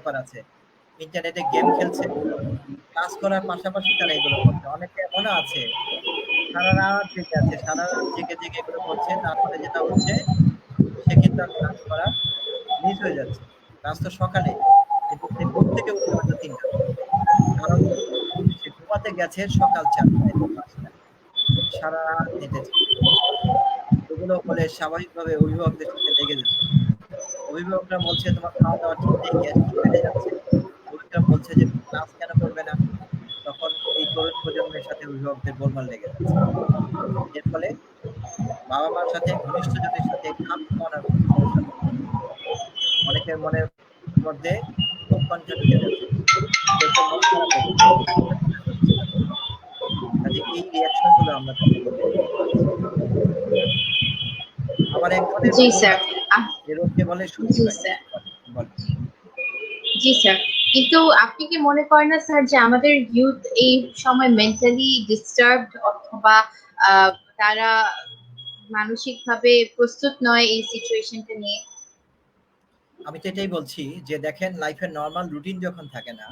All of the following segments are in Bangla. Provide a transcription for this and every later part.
ব্যাপার আছে। ইন্টারনেটে গেম খেলছে। ক্লাস করার পাশাপাশি তারা এগুলো করছে। অনেকে এমনও আছে সারারাত জেগে আছে। সারারাত জেগে এগুলো করছে। তার ফলে যেটা হচ্ছে সে কিন্তু আর ক্লাস করা মিস হয়ে যাচ্ছে। ক্লাস তো সকালে। কিন্তু সে ঘুম থেকে উঠছে হয়তো ৩ঃ০০ র সময়। কারণ সে ঘুমাতে গেছে সকাল ৪ঃ০০ বা ৫ঃ০০। সারারাত নেটে জেগে। এগুলো হলে স্বাভাবিকভাবে অভিভাবকদের সাথে লেগে যাচ্ছে। অভিভাবকরা বলছে তোমার খাওয়া-দাওয়া ঠিক নেই, গ্যাস্ট্রিক বেড়ে যাচ্ছে। অভিভাবকরা বলছে যে ক্লাস কেন করবে না? তখন এই তরুণ প্রজন্মের সাথে অভিভাবকদের গোলমাল লেগে যাচ্ছে। এর ফলে বাবা-মার সাথে ঘনিষ্ঠজনের সাথে খাপ খাওয়ানোর সমস্যা তৈরি হচ্ছে। অনেকের মনের মধ্যে উৎকণ্ঠা ঢুকে যাচ্ছে। কেউ মন খারাপ হয়ে যাচ্ছে। এমনও কিন্তু হচ্ছে তাদের। কাজে এই রিঅ্যাকশন গুলো আমরা তাদের মধ্যে দেখতে পাচ্ছি। আবার এক ধরনের জি রোগ স্যার। আছে। যে রোগকে বলে জি সূচিবাই। স্যার। বলেন। জি স্যার। কিন্তু আপনি কি মনে করেন না স্যার যে আমাদের ইউথ এই সময় মেন্টালি ডিস্টার্বড অথবা আহ, তারা মানসিকভাবে প্রস্তুত নয় এই সিচুয়েশনটা নিয়ে? আমি তো এটাই বলছি যে দেখেন লাইফের নরমাল রুটিন যখন থাকে না,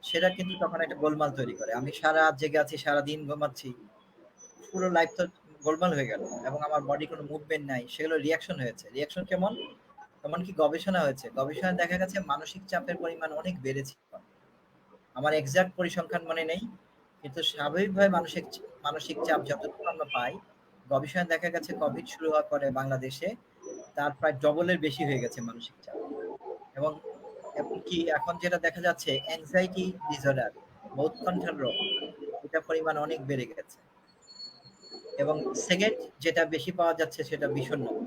সেটা কিন্তু তখন একটা গোলমাল তৈরি করে। আমি সারারাত জেগে আছি, সারাদিন ঘুমাচ্ছি। পুরো লাইফ তো গোলমাল হয়ে গেল এবং আমার বডি কোনো মুভমেন্ট নাই। সেগুলো রিঅ্যাকশন হয়েছে। রিঅ্যাকশন কেমন? এমনকি গবেষণা হয়েছে। গবেষণায় দেখা গেছে মানসিক চাপের পরিমাণ অনেক বেড়েছে। আমার এক্সাক্ট পরিসংখ্যান মনে নেই। কিন্তু স্বাভাবিকভাবে মানসিক চাপ যতটুকু আমরা পাই, গবেষণায় দেখা গেছে কোভিড শুরু হওয়ার পরে বাংলাদেশে তার প্রায় ডবলের বেশি হয়ে গেছে মানসিক চাপ। এবং এমনকি এখন যেটা দেখা যাচ্ছে অ্যাংজাইটি ডিসঅর্ডার বা উৎকণ্ঠার রোগ, এটার পরিমাণ অনেক বেড়ে গেছে। এবং সেকেন্ড যেটা বেশি পাওয়া যাচ্ছে সেটা বিষণ্ণতা।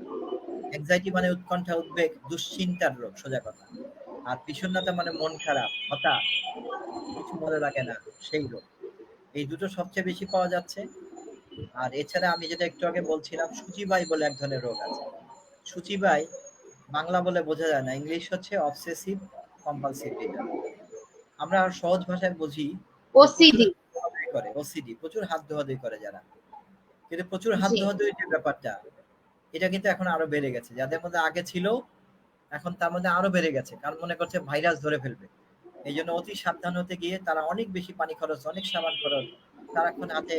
অ্যাংজাইটি মানে উৎকণ্ঠা, উদ্বেগ, দুশ্চিন্তার রোগ সোজা কথা। আর বিষণ্ণতা মানে মন খারাপ, হতাশ, কিছু মনে লাগে না, সেই রোগ। এই দুটো সবচেয়ে বেশি পাওয়া যাচ্ছে। আর এছাড়া আমি যেটা একটু আগে বলছিলাম সূচিবাই বলে এক ধরনের রোগ আছে। সূচিবাই বাংলা বলে বোঝা যায় না, ইংলিশ হচ্ছে অবসেসিভ কম্পালসিভ ডিসঅর্ডার। আমরা সহজ ভাষায় বুঝি যে প্রচুর ওসিডি। হাত ধোয়াধুয়ি করে, ওসিডি, প্রচুর হাত ধোয়াধুয়ি করে যারা। কিন্তু প্রচুর হাত জি ধোয়াধুয়ির যে ব্যাপারটা, এটা কিন্তু এখন আরো বেড়ে গেছে। যাদের মধ্যে আগে ছিল, এখন তার মধ্যে আরো বেড়ে গেছে। কারণ মনে করছে ভাইরাস ধরে ফেলবে। এইজন্য অতি সাবধান হতে গিয়ে তারা অনেক বেশি পানি খরচ, অনেক সাবান খরচ, সারাক্ষণ হাতে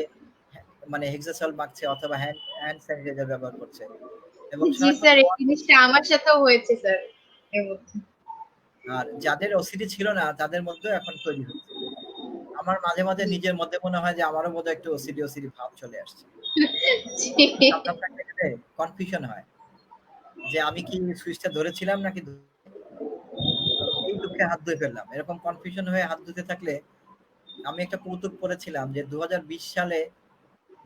মানে হেক্সাসল মাখছে অথবা হ্যান্ড স্যানিটাইজার ব্যবহার করছে এবং জি সারাক্ষণ স্যার, এই জিনিসটা আমার সাথেও হয়েছে স্যার এর মধ্যে। আর যাদের ওসিডি ছিল না তাদের মধ্যেও এখন তৈরি হচ্ছে। আমার মাঝে মাঝে নিজের মধ্যে মনে হয় যে আমারও বোধহয় একটু ওসিডি ওসিডি ভাব চলে আসছে। জি সামনে থাকতে গেলে কনফিউশন হয় যে আমি কি সুইচটা ধরেছিলাম নাকি এই দুঃখে হাত ধুয়ে ফেললাম। এরকম কনফিউশন হয়ে হাত ধুতে থাকলে আমি একটা কৌতুক পড়েছিলাম যে ২০২০ সালে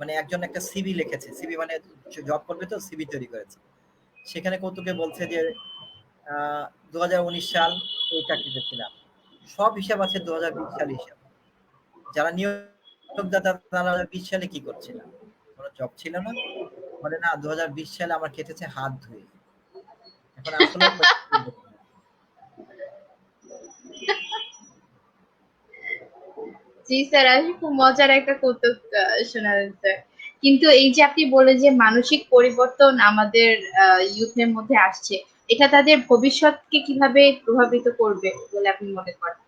মানে একজন একটা সিভি লিখেছে। সিভি মানে জব করবে তো সিভি তৈরি করেছে। সেখানে কৌতুকে বলছে যে ২০১৯ সাল এই চাকরিতে ছিলাম। সব হিসাব আছে ২০২০ সাল হিসাব। যারা নিয়োগদাতা তারা ২০ সালে কি করছিলাম? কোন জব ছিল না? বলে না ২০২০ সালে আমার কেটেছে হাত ধুয়ে। এখন আসলেও জি স্যার, আসলে খুব মজার একটা কৌতুক শোনালেন স্যার। কিন্তু এই যে আপনি বলে যে মানসিক পরিবর্তন আমাদের ইউথের মধ্যে আসছে, এটা তাদের ভবিষ্যৎকে কিভাবে প্রভাবিত করবে বলে আপনি মনে করেন?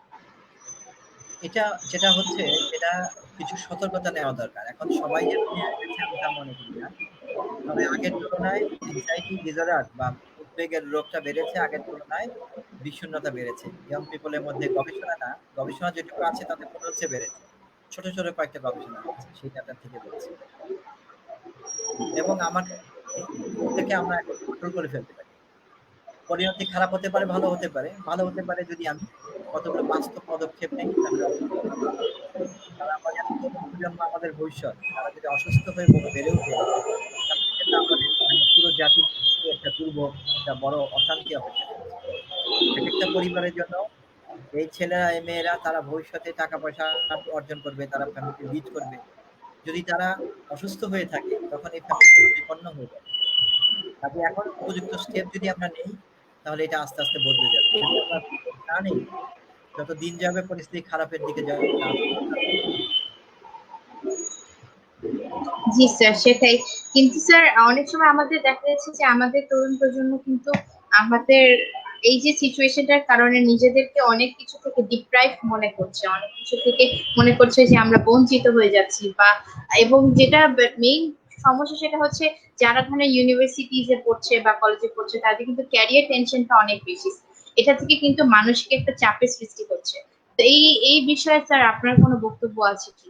এটা যেটা হচ্ছে সেটা কিছু সতর্কতা নেওয়া দরকার। এখন সবাই যে ধনী হয়ে গেছে আমি তা মনে করি না। তবে আগের তুলনায় anxiety disorder বা উদ্বেগের রোগটা বেড়েছে, আগের তুলনায় বিষণ্ণতা বেড়েছে। ইয়ং পিপল এর মধ্যে গবেষণা যেটুকু আছে তাতে মনে হচ্ছে বেড়েছে। ছোট, ছোট কয়েকটা গবেষণা হয়েছে। সেই ডাটা থেকে বলছি। এবং আমার থেকে আমরা এখন কন্ট্রোল করে ফেলতে পারি। পরিণতি খারাপ হতে পারে, ভালো হতে পারে। ভালো হতে পারে যদি আমি কতগুলো বাস্তব পদক্ষেপ নেই তাহলে অবশ্যই ভালো হবে। কারণ আমাদের তরুণ প্রজন্ম আমাদের ভবিষ্যৎ। তারা যদি অসুস্থ হয়ে বেড়ে ওঠে তাহলে কিন্তু আমাদের মানে পুরো জাতির একটা দুর্ভোগ, একটা বড় অশান্তি হবে সেটা। একেকটা পরিবারের জন্য এই ছেলেরা, এই মেয়েরা তারা ভবিষ্যতে টাকা-পয়সা অর্জন করবে, তারা ফ্যামিলি লিড করবে। যদি তারা অসুস্থ হয়ে থাকে তখন এই ফ্যামিলিগুলো বিপন্ন হয়ে যাবে। কাজে এখন উপযুক্ত স্টেপ যদি আমরা নেই তাহলে এটা আস্তে, আস্তে বদলে যাবে। যদি আমরা না নেই, যত দিন যাবে পরিস্থিতি খারাপের দিকে যাওয়ার চান্স বেশি থাকবে। জি স্যার, সেটাই। কিন্তু স্যার অনেক সময় আমাদের দেখা যাচ্ছে যে আমাদের তরুণ প্রজন্ম কিন্তু আমাদের এই যে সিচুয়েশনটার কারণে নিজেদেরকে অনেক কিছু থেকে ডিপ্রাইভ মনে করছে, অনেক কিছু থেকে মনে করছে যে আমরা বঞ্চিত হয়ে যাচ্ছি, বা এবং যেটা মেইন সমস্যা সেটা হচ্ছে যারা ধরনের ইউনিভার্সিটিজে পড়ছে বা কলেজে পড়ছে তাদের কিন্তু ক্যারিয়ার টেনশনটা অনেক বেশি। এটা থেকে কিন্তু মানসিক একটা চাপের সৃষ্টি হচ্ছে। তো এই বিষয়ে স্যার আপনার কোনো বক্তব্য আছে কি,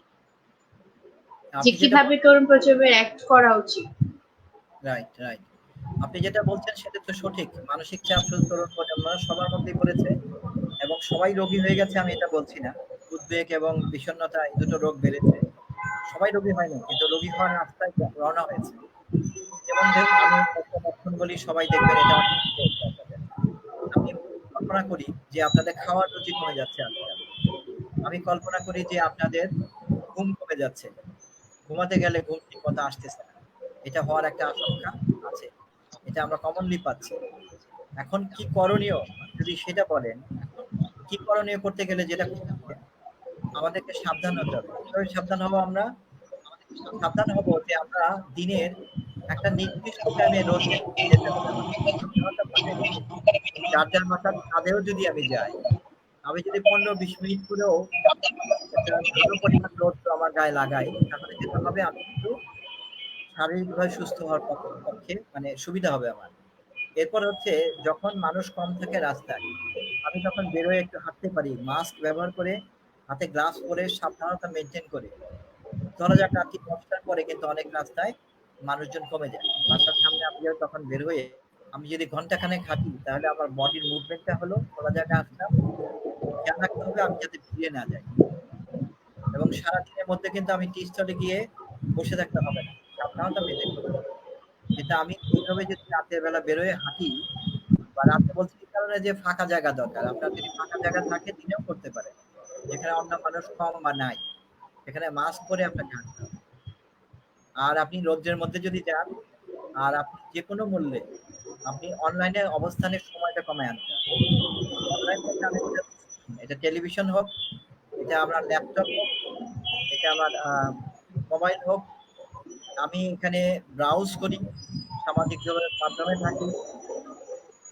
যে আপনি যেটা কিভাবে তরুণ প্রজন্মের অ্যাক্ট করা উচিত? Right, right. আপনি যেটা বলছেন সেটা তো সঠিক। মানসিক চাপ শুধু তরুণ প্রজন্ম না, সবার মধ্যেই পড়েছে এবং সবাই রোগী হয়ে গেছে আমি এটা বলছি না। উদ্বেগ এবং বিষণ্ণতা এই দুটো রোগ বেড়েছে। সবাই রোগী হয়নি, কিন্তু রোগী হওয়ার রাস্তায় রওনা হয়েছে। যেমন ধরুন আমি একটা লক্ষণ বলি, সবাই দেখবেন এটা অনেক হয়েছে আপনাদের। আমি কল্পনা করি যে আপনাদের খাওয়ার রুচি কমে যাচ্ছে আজকাল। আমি কল্পনা করি যে আপনাদের ঘুম কমে যাচ্ছে। ঘুমাতে গেলে ঘুম ঠিক মতো আসতেছে না। এটা হওয়ার একটা আশঙ্কা আছে। এটা আমরা কমনলি পাচ্ছি। এখন কি করণীয় যদি সেটা বলেন, কি করণীয় করতে গেলে যেটা করতে হবে, আমাদেরকে সাবধান হতে হবে। কিভাবে সাবধান হবো আমরা? সাবধান হব যে আমরা দিনের একটা নির্দিষ্ট টাইমে রোজ যেতে হবে আমাদের। সাবধানতা বলতে কি? যার, যার বাসার ছাদেও যদি আমি যাই, আমি যদি ১৫-২০ মিনিট করেও একটা ভালো পরিমাণ রোদ আমার গায়ে লাগাই, তাহলে যেটা হবে আমি কিন্তু শারীরিকভাবে সুস্থ হওয়ার পক্ষে মানে সুবিধা হবে আমার। এরপর হচ্ছে যখন মানুষ কম থাকে রাস্তায়, আমি তখন বেরোয় একটু হাঁটতে পারি। মাস্ক ব্যবহার করে, হাতে গ্লাভস পরে, সাবধানতা মেইনটেইন করে। ধরা যাক রাত্রি ১০টার পরে কিন্তু অনেক রাস্তায় মানুষজন কমে যায়। বাসার সামনে আমি যখন তখন বের হয়ে আমি যদি ঘন্টাখানেক হাঁটি, তাহলে আমার বডির মুভমেন্টটা হলো, খোলা জায়গায় আসলাম। খেয়াল রাখতে হবে আমি যাতে ভিড়ে না যাই। এবং সারাদিনের মধ্যে কিন্তু আমি টি স্টলে গিয়ে বসে থাকতে হবে না। সাবধানতা মেইনটেইন করতে হবে। যেটা আমি এইভাবে যদি রাতের বেলা বেরোয় হাঁটি, বা রাতে বলছি এই কারণে যে ফাঁকা জায়গা দরকার। আপনার যদি ফাঁকা জায়গা থাকে দিনেও করতে পারেন। যেখানে অন্য মানুষ কম বা নাই। সেখানে মাস্ক পরে আপনাকে হাঁটতে হবে। আর আপনি রৌদ্রের মধ্যে যদি যান, আর আপনি যেকোনো মূল্যে আপনি অনলাইনে অবস্থানের সময়টা কমায় আনতে হবে। অনলাইন বলতে আমি বোঝাচ্ছি, এটা টেলিভিশন হোক, এটা আপনার ল্যাপটপ হোক, এটা আমার মোবাইল হোক, আমি এখানে ব্রাউজ করি, সামাজিক যোগাযোগ মাধ্যমে থাকি,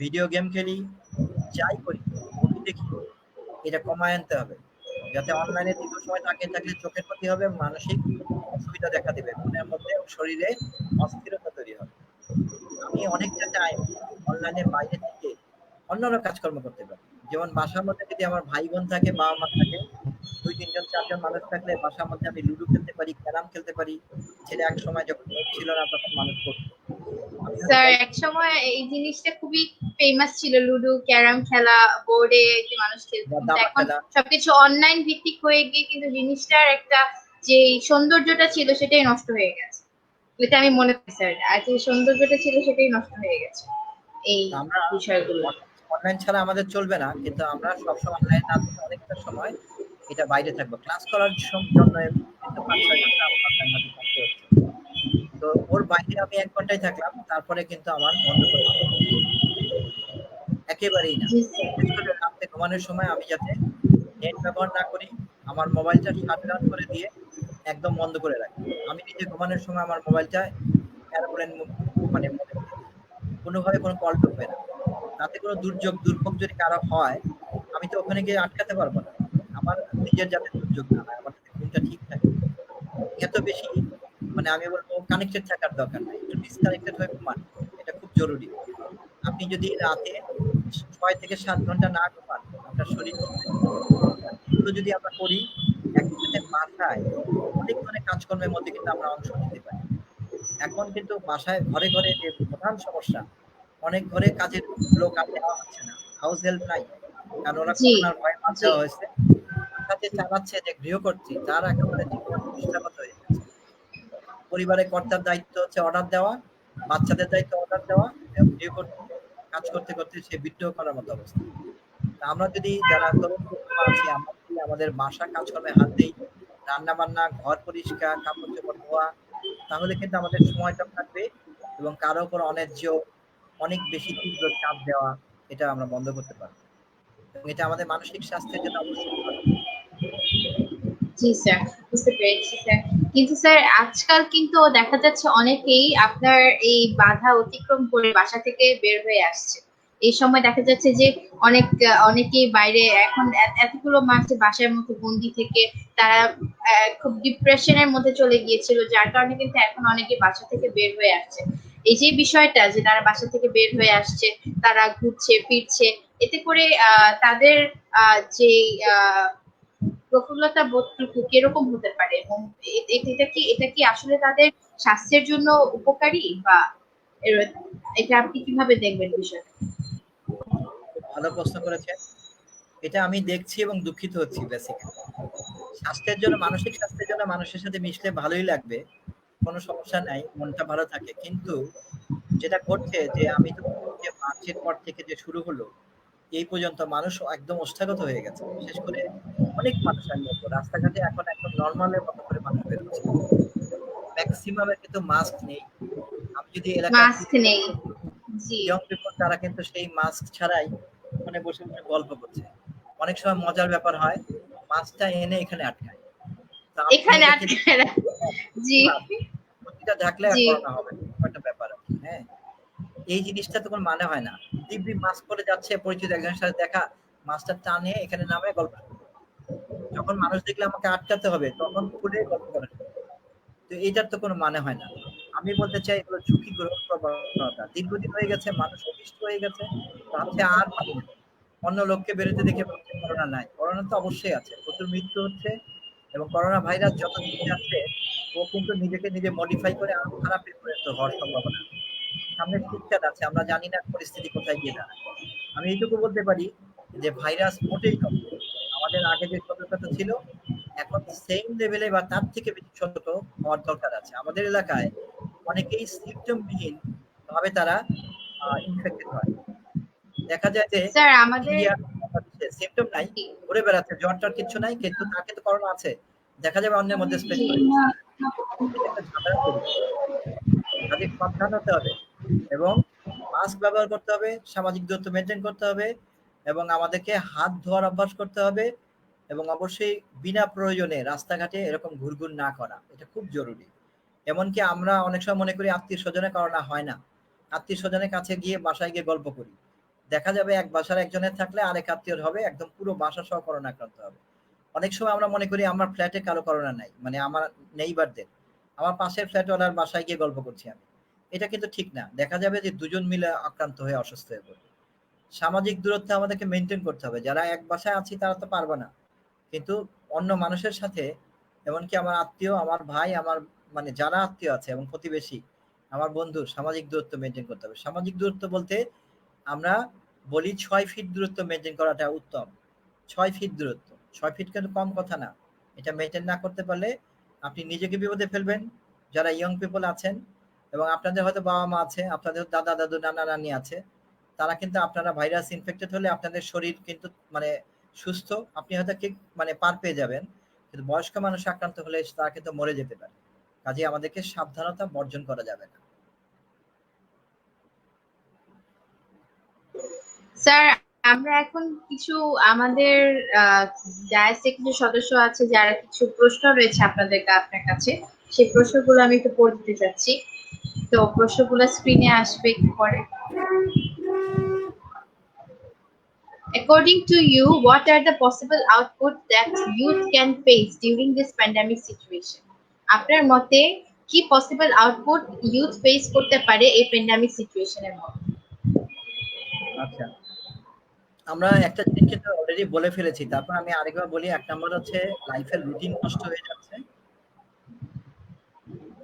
ভিডিও গেম খেলি, যাই করি, মুভি দেখি, এটা কমায় আনতে হবে। যাতে অনলাইনে দীর্ঘ সময় থাকলে চোখের ক্ষতি হবে, মানসিক অসুবিধা দেখা দিবে। মনের মধ্যে ও শরীরে অস্থিরতা তৈরি হবে। আমি অনেকটা টাইম অনলাইনের বাইরে থেকে অন্যান্য কাজকর্ম করতে পারি। যেমন বাসার মধ্যে যদি আমার ভাই-বোন থাকে, বাবা-মা থাকে, ২-৩ জন ৪ জন মানুষ থাকলে বাসার মধ্যে আমি লুডো খেলতে পারি, ক্যারাম খেলতে পারি। যেটা একসময় যখন নেট ছিল না তখন মানুষ করত। আমি হয়তো স্যার গল্প এক সময় এই জিনিসটা খুবই ফেমাস ছিল, লুডো, ক্যারাম খেলা, বোর্ডে যে মানুষ খেলতো, বা কিন্তু দাবা এখন খেলা সবকিছু অনলাইন ভিত্তিক হয়ে গিয়ে কিন্তু জিনিসটার একটা যে সৌন্দর্যটা ছিল সেটাই নষ্ট হয়ে গেছে। এটা আমি মনে করি স্যার, আর যে সৌন্দর্যটা ছিল সেটাই নষ্ট হয়ে গেছে এই আমরা বিষয়গুলো। অনলাইন ছাড়া আমাদের চলবে না। কিন্তু আমরা সবসময় অনলাইন না থেকে অনেকটা সময় এটা বাইরে থাকবো। ক্লাস করার জন্য কিন্তু ৫-৬ ঘন্টা আমার অনলাইন মাধ্যমে থাকতে হচ্ছে। তো ওর বাইরে আমি ১ ঘন্টাই থাকলাম। তারপরে কিন্তু আমার বন্ধ করে দিতে হবে। একেবারেই না। জি স্যার। বিশেষ করে রাত্রে ঘুমানোর সময় আমি যাতে নেট ব্যবহার না করি, আমার মোবাইলটা শাটডাউন করে দিয়ে একদম বন্ধ করে রাখি। আমি নিজে ঘুমানোর সময় আমার মোবাইলটা এয়ারপ্লেন মানে মোডে দিয়ে দিই। কোনোভাবে কোনো কল ঢুকবে না। তাতে কোনো দুর্ভোগ যদি কারো হয়, আমি তো ওখানে গিয়ে আটকাতে পারব না। আমার নিজের যাতে দুর্যোগ না হয়, আমার যাতে ঘুমটা ঠিক থাকে। এত বেশি মানে আমি বলব কানেক্টেড থাকার দরকার নাই। একটু ডিসকানেক্টেড হয়ে ঘুমান। এটা খুব জরুরি। আপনি যদি রাতে ৬ থেকে ৭ ঘন্টা না ঘুমান, আপনার শরীর ঠিক থাকবে না। আর এগুলো যদি আমরা করি, একই সাথে বাসায় অনেক ধরনের কাজকর্মের মধ্যে কিন্তু আমরা অংশ নিতে পারি। এখন কিন্তু বাসায় ঘরে, ঘরে যে প্রধান সমস্যা, অনেক ঘরে কাজের লোক আর দেওয়া হচ্ছে না। হাউস হেল্প নাই। কারণ ওরা জি করোনার ভয়ে বাদ জি দেওয়া হয়েছে। বাসা যে চালাচ্ছে যে গৃহকর্ত্রী, তার একেবারে জীবন প্রতিষ্ঠাগত হয়ে গেছে। পরিবারের কর্তার দায়িত্ব হচ্ছে অর্ডার দেওয়া, বাচ্চাদের দায়িত্ব অর্ডার দেওয়া এবং গৃহকর্ত্রীকে কাজ করতে, করতে সে বিদ্রোহ করার মতো অবস্থা। তা আমরা যদি যারা তরুণ প্রজন্ম আছি, আমরা যদি আমাদের বাসার কাজকর্মে হাত দেই, রান্না-বান্না, ঘর পরিষ্কার, কাপড়-চোপড় ধোয়া, তাহলে কিন্তু আমাদের সময়টা থাকবে এবং কারো উপর অন্যায্য অনেক বেশি তীব্র চাপ দেওয়া, এটা আমরা বন্ধ করতে পারব। এবং এটা আমাদের মানসিক স্বাস্থ্যের জন্য অবশ্যই ভালো। জি স্যার, বুঝতে পেরেছি স্যার। কিন্তু স্যার আজকাল কিন্তু দেখা যাচ্ছে অনেকেই আপনার এই বাধা অতিক্রম করে বাসা থেকে বের হয়ে আসছে। এই সময় দেখা যাচ্ছে যে অনেকেই বাইরে এখন এতগুলো মাস যে বাসার মধ্যে বন্দি থেকে তারা খুব ডিপ্রেশনের মধ্যে চলে গিয়েছিল, যার কারণে কিন্তু এখন অনেকে বাসা থেকে বের হয়ে আসছে। এই যে বিষয়টা যে তারা বাসা থেকে বের হয়ে আসছে, তারা ঘুরছে ফিরছে, এতে করে তাদের যে আহ প্রফুল্লতা বোধটুকু কিরকম হতে পারে, এবং এটা কি আসলে তাদের স্বাস্থ্যের জন্য উপকারী, বা এটা আপনি কিভাবে দেখবেন বিষয়টা? খুব ভালো প্রশ্ন করেছেন। এটা আমি দেখছি এবং দুঃখিত হচ্ছি বেসিক্যালি। স্বাস্থ্যের জন্য, মানসিক স্বাস্থ্যের জন্য মানুষের সাথে মিশলে ভালোই লাগবে। কোনো সমস্যা নাই, মনটা ভালো থাকে। কিন্তু যেটা ঘটছে যে আমি তো বলব যে মার্চের পর থেকে যে শুরু হলো, এই পর্যন্ত মানুষ একদম ওষ্ঠাগত হয়ে গেছে। বিশেষ করে অনেক মানুষ আমি বলব রাস্তাঘাটে এখন একদম নরমালের মতো করে মানুষ বের হচ্ছে। মেক্সিমাম এর কিন্তু মাস্ক নেই। আমি যদি এলাকার মাস্ক কিছু নেই। জি। ইয়ং পিপল তারা কিন্তু সেই মাস্ক ছাড়াই ওখানে বসে, বসে গল্প করছে। অনেক সময় মজার ব্যাপার হয়, মাস্কটা এনে এখানে আটকায়। তো আপনি এখানে এটাকে আটকে জি। কি ভাবছেন? প্রতিটা ঢাকলে আর জি। করোনা হবে না। এরকম একটা ব্যাপার আছে। হ্যাঁ? এই জিনিসটা তো কোনো মানে হয় না। দিব্যি মাস্ক পরে যাচ্ছে, পরিচিত একজনের সাথে দেখা, মাস্কটা টানে এখানে নামে গল্প শুরু করে। যখন মানুষ দেখলে আমাকে আটকাতে হবে, তখন খুলে গল্প করা শুরু করে। তো এটার তো কোনো মানে হয় না। আমি বলতে চাই এগুলো ঝুঁকি গ্রহণ প্রবণতা। দীর্ঘদিন হয়ে গেছে, মানুষ অতিষ্ঠ হয়ে গেছে। ভাবছে আর পারি না। অন্য লোককে বেরোতে দেখে ভাবছে করোনা নাই। করোনা তো অবশ্যই আছে। প্রচুর মৃত্যু হচ্ছে এবং করোনা ভাইরাস যত দিন যাচ্ছে ও কিন্তু নিজেকে নিজে মডিফাই করে আরো খারাপের পরিণত হওয়ার সম্ভাবনা আছে। সামনে শীতকাল আছে। আমরা জানি না পরিস্থিতি কোথায় গিয়ে দাঁড়ায়। আমি এইটুকু বলতে পারি যে ভাইরাস মোটেই কম নেই। আমাদের আগে যে সতর্কতা ছিল, এখন সেইম লেভেলে বা তার থেকে বেশি সতর্ক হওয়ার দরকার আছে। আমাদের এলাকায় অনেকেই সিম্পটমবিহীন ভাবে তারা ইনফেক্টেড হয়। দেখা যায় যে স্যার আমাদের ইন্ডিয়া, বাংলাদেশে সিম্পটম নাই, ঘুরে বেড়াচ্ছে, জ্বর-টর কিচ্ছু নাই, কিন্তু তার কিন্তু করোনা আছে। দেখা যাবে অন্যের মধ্যে স্প্রেড জি। করে দিচ্ছে। এটা একটা ঝামেলা তৈরি করে। কাজে সাবধান হতে হবে এবং মাস্ক ব্যবহার করতে হবে, সামাজিক দূরত্ব মেইনটেইন করতে হবে এবং আমাদেরকে হাত ধোয়ার অভ্যাস করতে হবে এবং অবশ্যই বিনা প্রয়োজনে রাস্তাঘাটে এরকম ঘুরঘুর না করা। এটা খুব জরুরি। এমনকি আমরা অনেক সময় মনে করি আত্মীয়-স্বজনের করোনা হয় না। আত্মীয়-স্বজনের কাছে গিয়ে বাসায় গিয়ে গল্প করি। দেখা যাবে এক বাসার একজনের থাকলে আরেক আত্মীয়র হবে, একদম পুরো বাসা সহ করোনা আক্রান্ত হবে। অনেক সময় আমরা মনে করি আমার ফ্ল্যাটে কারো করোনা নাই। মানে আমার নেইবারদের। আমার পাশের ফ্ল্যাটওয়ালার বাসায় গিয়ে গল্প করছি আমি। এটা কিন্তু ঠিক না। দেখা যাবে যে ২ জন মিলে আক্রান্ত হয়ে অসুস্থ হয়ে পড়বে। সামাজিক দূরত্ব আমাদেরকে মেইনটেইন করতে হবে। যারা এক বাসায় আছি তারা তো পারব না। কিন্তু অন্য মানুষের সাথে, এমনকি আমার আত্মীয়, আমার ভাই, আমার মানে যারা আত্মীয় আছে এবং প্রতিবেশী, আমার বন্ধু, সামাজিক দূরত্ব মেইনটেইন করতে হবে। সামাজিক দূরত্ব বলতে আমরা বলি ৬ ফিট দূরত্ব মেইনটেইন করাটা উত্তম। ৬ ফিট দূরত্ব। ৬ ফিট কিন্তু কম কথা না। এটা মেইনটেইন না করতে পারলে আপনি নিজেকে বিপদে ফেলবেন, যারা ইয়ং পিপল আছেন এবং আপনাদের হয়তো বাবা-মা আছে, আপনাদের দাদা-দাদু, নানা-নানি আছে। তারা কিন্তু আপনারা ভাইরাস ইনফেক্টেড হলে আপনাদের শরীর কিন্তু মানে সুস্থ। আপনি হয়তো মানে পার পেয়ে যাবেন। কিন্তু বয়স্ক মানুষ আক্রান্ত হলে তারা কিন্তু মরে যেতে পারে। কাজেই আমাদেরকে সাবধানতা বর্জন করা যাবে না। স্যার, আমরা এখন কিছু আমাদের ডায়াসে কিছু সদস্য আছে যারা কিছু প্রশ্ন রয়েছে আপনার কাছে, সেই প্রশ্নগুলো আমি একটু পড়ে দিতে চাচ্ছি। তো প্রশ্নগুলো স্ক্রিনে আসবে একটু পরে। According to you, what are the possible outputs that youth can face during this pandemic situation? আপনার মতে কি পসিবল আউটপুট ইউথ ফেস করতে পারে এই প্যান্ডামিক সিচুয়েশনের মধ্যে? আচ্ছা। আমরা একটা জিনিস কিন্তু অলরেডি বলে ফেলেছি। তারপর আমি আরেকবার বলি। ১ নাম্বার হচ্ছে লাইফের রুটিন নষ্ট হয়ে যাচ্ছে।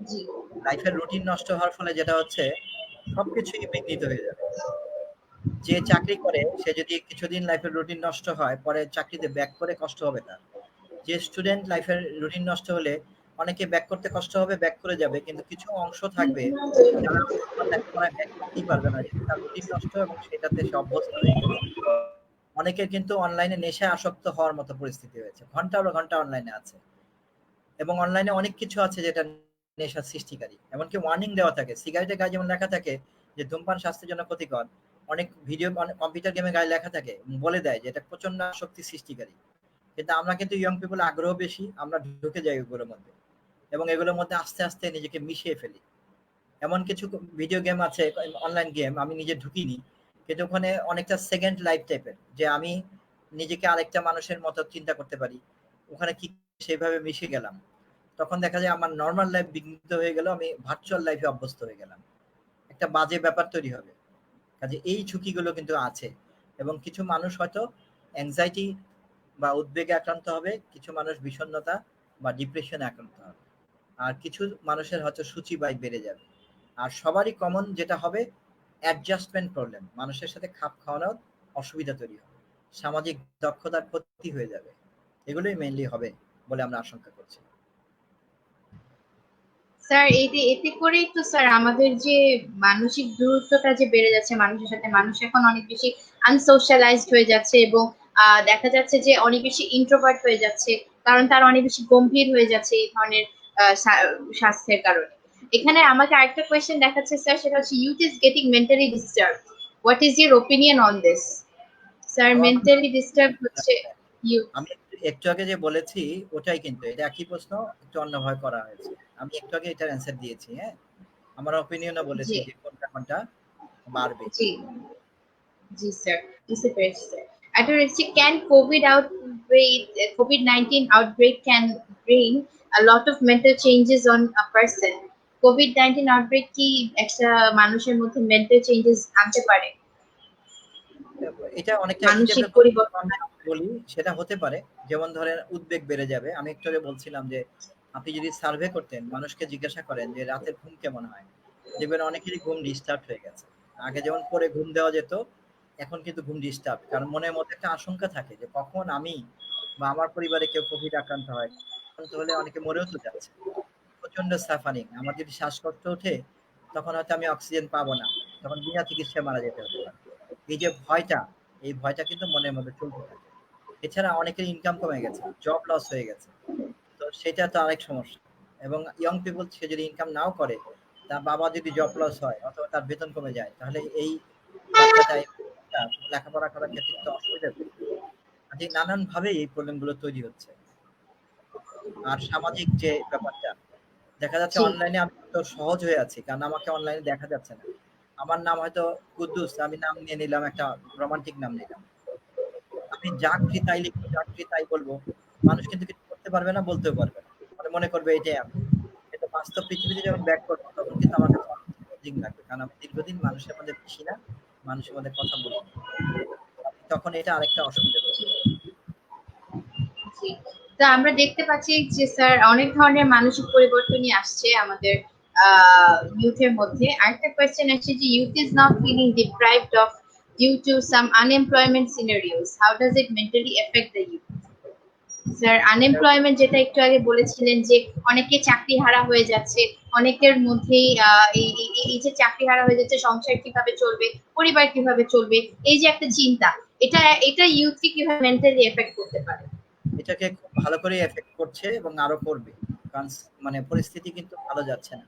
জি। লাইফের রুটিন নষ্ট হওয়ার ফলে যেটা হচ্ছে সবকিছুই বিঘ্নিত হয়ে যাবে। যে চাকরি করে সে যদি কিছুদিন লাইফের রুটিন নষ্ট হয়, পরে চাকরিতে ব্যাক করে কষ্ট হবে তার। যে স্টুডেন্ট লাইফের রুটিন নষ্ট হলে অনেকে ব্যাক করতে কষ্ট হবে, ব্যাক করে যাবে। কিন্তু কিছু অংশ থাকবে যারা হয়তো লেখাপড়ায় ব্যাক করতেই পারবে না। যেহেতু তার রুটিন নষ্ট এবং সেটাতে সে অভ্যস্ত হয়ে গেছে। অনেকের কিন্তু অনলাইনে নেশায় আসক্ত হওয়ার মতো পরিস্থিতি হয়েছে। ঘন্টার পর ঘন্টা অনলাইনে আছে। এবং অনলাইনে অনেক কিছু আছে যেটা নেশার সৃষ্টিকারী। এমনকি ওয়ার্নিং দেওয়া থাকে। সিগারেটের গায়ে যেমন লেখা থাকে যে ধূমপান স্বাস্থ্যের জন্য ক্ষতিকর। অনেক কম্পিউটার গেমের গায়ে লেখা থাকে, বলে দেয় যে এটা প্রচন্ড আসক্তি সৃষ্টিকারী। কিন্তু আমরা কিন্তু ইয়ং পিপল আগ্রহ বেশি, আমরা ঢুকে যাই ওগুলোর মধ্যে এবং এগুলোর মধ্যে আস্তে, আস্তে নিজেকে মিশিয়ে ফেলি। এমন কিছু ভিডিও গেম আছে, অনলাইন গেম আমি নিজে ঢুকিনি। কিন্তু ওখানে অনেকটা সেকেন্ড লাইফ টাইপের, যে আমি নিজেকে আরেকটা মানুষের মতো চিন্তা করতে পারি। ওখানে কি সেভাবে মিশে গেলাম। তখন দেখা যায় আমার নরমাল লাইফ বিঘ্নিত হয়ে গেল, আমি ভার্চুয়াল লাইফে অভ্যস্ত হয়ে গেলাম। একটা বাজে ব্যাপার তৈরি হবে। কাজে এই ঝুঁকিগুলো কিন্তু আছে, এবং কিছু মানুষ হয়তো অ্যাংজাইটি বা উদ্বেগে আক্রান্ত হবে, কিছু মানুষ বিষণ্ণতা বা ডিপ্রেশনে আক্রান্ত হবে, আর কিছু মানুষের হয়তো সূচিবাই বেড়ে যাবে। আর সবারই কমন যেটা হবে, অ্যাডজাস্টমেন্ট প্রবলেম, মানুষের সাথে খাপ খাওয়ানোর অসুবিধা তৈরি হবে, সামাজিক দক্ষতার ক্ষতি হয়ে যাবে। এগুলোই মেইনলি হবে বলে আমরা আশঙ্কা করছি। স্যার এতে করেই তো স্যার আমাদের যে মানসিক দূরত্বটা যে বেড়ে যাচ্ছে মানুষের সাথে, মানুষ এখন অনেক বেশি আনসোশ্যালাইজড হয়ে যাচ্ছে, এবং দেখা যাচ্ছে যে অনেক বেশি ইন্ট্রোভার্ট হয়ে যাচ্ছে, কারণ তারা অনেক বেশি গম্ভীর হয়ে যাচ্ছে এই ধরনের স্বাস্থ্যের কারণে। এখানে আমাকে আরেকটা কোয়েশ্চেন দেখাচ্ছে স্যার, সেটা হচ্ছে youth is getting mentally disturb, what is your opinion on this? Sir আমার মনে মেন্টালি ডিস্টার্ব হচ্ছে হয়, ইউথ। আমি একটু আগে যে বলেছি ওটাই, কিন্তু এটা একই প্রশ্ন, একটু অন্যভাবে করা হয়েছে। আমি একটু আগে এটার অ্যান্সার দিয়েছি, হ্যাঁ। আমার ওপিনিয়নও বলেছি জি যে কোনটা কোনটা বাড়বে। জি জি স্যার, বুঝতে পেরেছি স্যার। একটা হচ্ছে, can Covid outbreak, COVID-19 outbreak can bring a lot of mental changes on a person? COVID-19 outbreak কি একটা মানুষের মধ্যে মেন্টাল চেঞ্জেস আনতে পারে, এটা অনেকটা এই মানসিক টাইপের পরিবর্তন? বলি, সেটা হতে পারে। যেমন ধরেন উদ্বেগ বেড়ে যাবে। আমি একটু আগে বলছিলাম যে আপনি যদি সার্ভে করতেন, মানুষকে জিজ্ঞাসা করেন যে রাতের ঘুম কেমন হয়, দেখবেন অনেকেরই ঘুম ডিস্টার্ব হয়ে গেছে। আগে যেমন পরে ঘুম দেওয়া যেত, এখন কিন্তু ঘুম ডিস্টার্ব, কারণ মনের মধ্যে একটা আশঙ্কা থাকে যে কখন আমি বা আমার পরিবারে কেউ কোভিড আক্রান্ত হয়। আক্রান্ত হলে অনেকে মরেও তো যাচ্ছে। প্রচন্ড সাফারিং, আমার যদি শ্বাসকষ্ট ওঠে, তখন হয়তো আমি অক্সিজেন পাবো না, তখন বিনা চিকিৎসায় মারা যেতে হতে পারে। এই যে ভয়টা, এই ভয়টা কিন্তু মনের মধ্যে চলতে থাকে। এছাড়া অনেকের ইনকাম কমে গেছে, জব লস হয়ে গেছে, তো সেটা তো আরেক সমস্যা। এবং ইয়ং পিপল, সে যদি ইনকাম নাও করে, তার বাবা যদি জব লস হয় অথবা তার বেতন কমে যায়, তাহলে এই বাচ্চাটা লেখাপড়া করার ক্ষেত্রে কিন্তু অসুবিধা হবে। কাজে নানান ভাবে এই প্রবলেম গুলো তৈরি হচ্ছে। আর সামাজিক যে ব্যাপারটা, দেখা যাচ্ছে জি অনলাইনে আমি তো সহজ হয়ে আছি, কারণ আমাকে অনলাইনে দেখা যাচ্ছে না। আমার নাম হয়তো কুদ্দুস, আমি নাম নিয়ে নিলাম, একটা রোমান্টিক নাম নিলাম। আমি যা খুশি তাই লিখবো, যা খুশি তাই বলবো। মানুষ কিন্তু কিছু করতে পারবে না, বলতেও পারবে না। মানে মনে করবে এটাই আমি। কিন্তু বাস্তব পৃথিবীতে যখন ব্যাক করবো, তখন কিন্তু আমার কাছে অনেক চ্যালেঞ্জিং লাগবে। কারণ আমি দীর্ঘদিন মানুষের মধ্যে মিশি না, মানুষের মধ্যে কথা বলি না। তখন এটা আরেকটা অসুবিধা তৈরি হবে। জি। তো আমরা দেখতে পাচ্ছি যে স্যার অনেক ধরনের মানসিক পরিবর্তনই আসছে আমাদের ইউথের মধ্যে। আরেকটা কোয়েশ্চেন আসছে যে youth is now feeling deprived of due to some unemployment scenarios, how does it mentally affect the youth? Sir unemployment যেটা একটু আগে বলেছিলেন যে অনেকে চাকরি হারা হয়ে যাচ্ছে, অনেকের মধ্যেই এই যে চাকরি হারা হয়ে যাচ্ছে, সংসার কিভাবে চলবে, পরিবার কিভাবে চলবে, এই যে একটা চিন্তা, এটা এটা ইউথকে কিভাবে মেন্টালি এফেক্ট করতে পারে? এটাকে খুব ভালো করে এফেক্ট করছে এবং আরো করবে। কারণ মানে পরিস্থিতি কিন্তু ভালো যাচ্ছে না।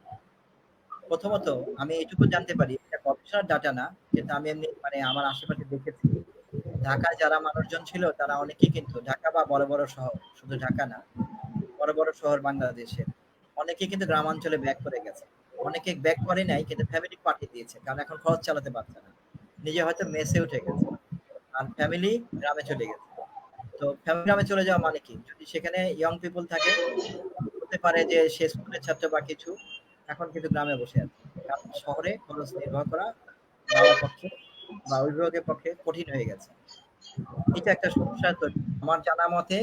প্রথমত আমি এটুকু জানতে পারি, এটা গবেষণার ডাটা না, যেটা আমি এমনি মানে আমার আশেপাশে দেখেছি। ঢাকায় যারা মানুষজন ছিল, তারা অনেকেই কিন্তু ঢাকা বা বড় বড় শহর, শুধু ঢাকা না, বড় বড় শহর বাংলাদেশের অনেকেই কিন্তু গ্রামাঞ্চলে ব্যাক করে গেছে। অনেকে ব্যাক করে নাই, কিন্তু ফ্যামিলি পাঠিয়ে দিয়েছে, কারণ এখন খরচ চালাতে পারছে না। নিজে হয়তো মেসে উঠে গেছে, আর ফ্যামিলি গ্রামে চলে গেছে। তো ফ্যামিলি গ্রামে চলে যাওয়া মানে কি, যদি সেখানে ইয়ং পিপল থাকে, হতে পারে যে সে স্কুলের ছাত্র বা কিছু, এখন কিন্তু গ্রামে বসে আছে। কারণ শহরে খরচ নির্বাহ করা বাবার পক্ষে বা অভিভাবকের পক্ষে কঠিন হয়ে গেছে। এটা একটা সমস্যা। তো আমার জানা মতে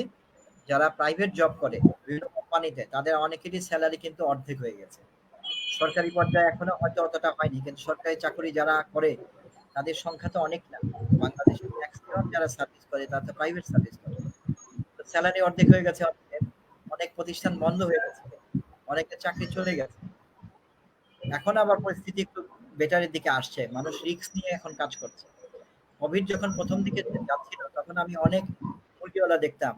যারা প্রাইভেট জব করে বিভিন্ন কোম্পানিতে, তাদের অনেকেরই স্যালারি কিন্তু অর্ধেক হয়ে গেছে। সরকারি পর্যায়ে এখনো হয়তো অতটা হয়নি, কিন্তু সরকারি চাকরি যারা করে তাদের সংখ্যা তো অনেক না। বাংলাদেশের ম্যাক্সিমাম যারা সার্ভিস করে তারা তো প্রাইভেট সার্ভিস করে। তো স্যালারি অর্ধেক হয়ে গেছে অনেকের। অনেক প্রতিষ্ঠান বন্ধ হয়ে গেছে, অনেকের চাকরি চলে গেছে। এখন আবার পরিস্থিতি একটু বেটারের দিকে আসছে, মানুষ রিস্ক নিয়ে এখন কাজ করছে। কোভিড যখন প্রথম দিকে যাচ্ছিল, তখন আমি অনেক মুরগিওয়ালা দেখতাম।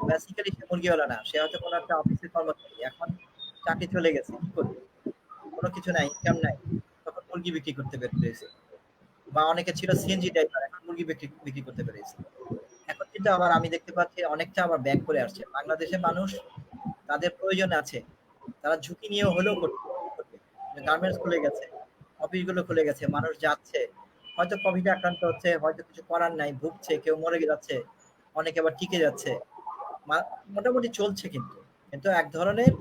বেসিক্যালি সে মুরগিওয়ালা না, সে হয়তো কোনো একটা অফিসের কর্মচারী, এখন চাকরি চলে গেছে, কি করবে, কোনো কিছু নাই, ইনকাম নাই, তখন মুরগি বিক্রি করতে বের হয়েছে। বা অনেকে ছিল সিএনজি ড্রাইভার, এখন মুরগি বিক্রি বিক্রি করতে পেরেছে। এখন কিন্তু আবার আমি দেখতে পাচ্ছি অনেকটা আবার ব্যাক করে আসছে। বাংলাদেশের মানুষ, তাদের প্রয়োজন আছে, তারা ঝুঁকি নিয়ে হলেও করবে। গার্মেন্টস খুলে গেছে, অফিসগুলো খুলে গেছে, মানুষ যাচ্ছে, হয়তো কোভিডে আক্রান্ত হচ্ছে, হয়তো কিছু করার নাই, ভুগছে, কেউ মরে যাচ্ছে, অনেকে আবার টিকে যাচ্ছে। মোটামুটি চলছে কিন্তু। কিন্তু এক ধরনের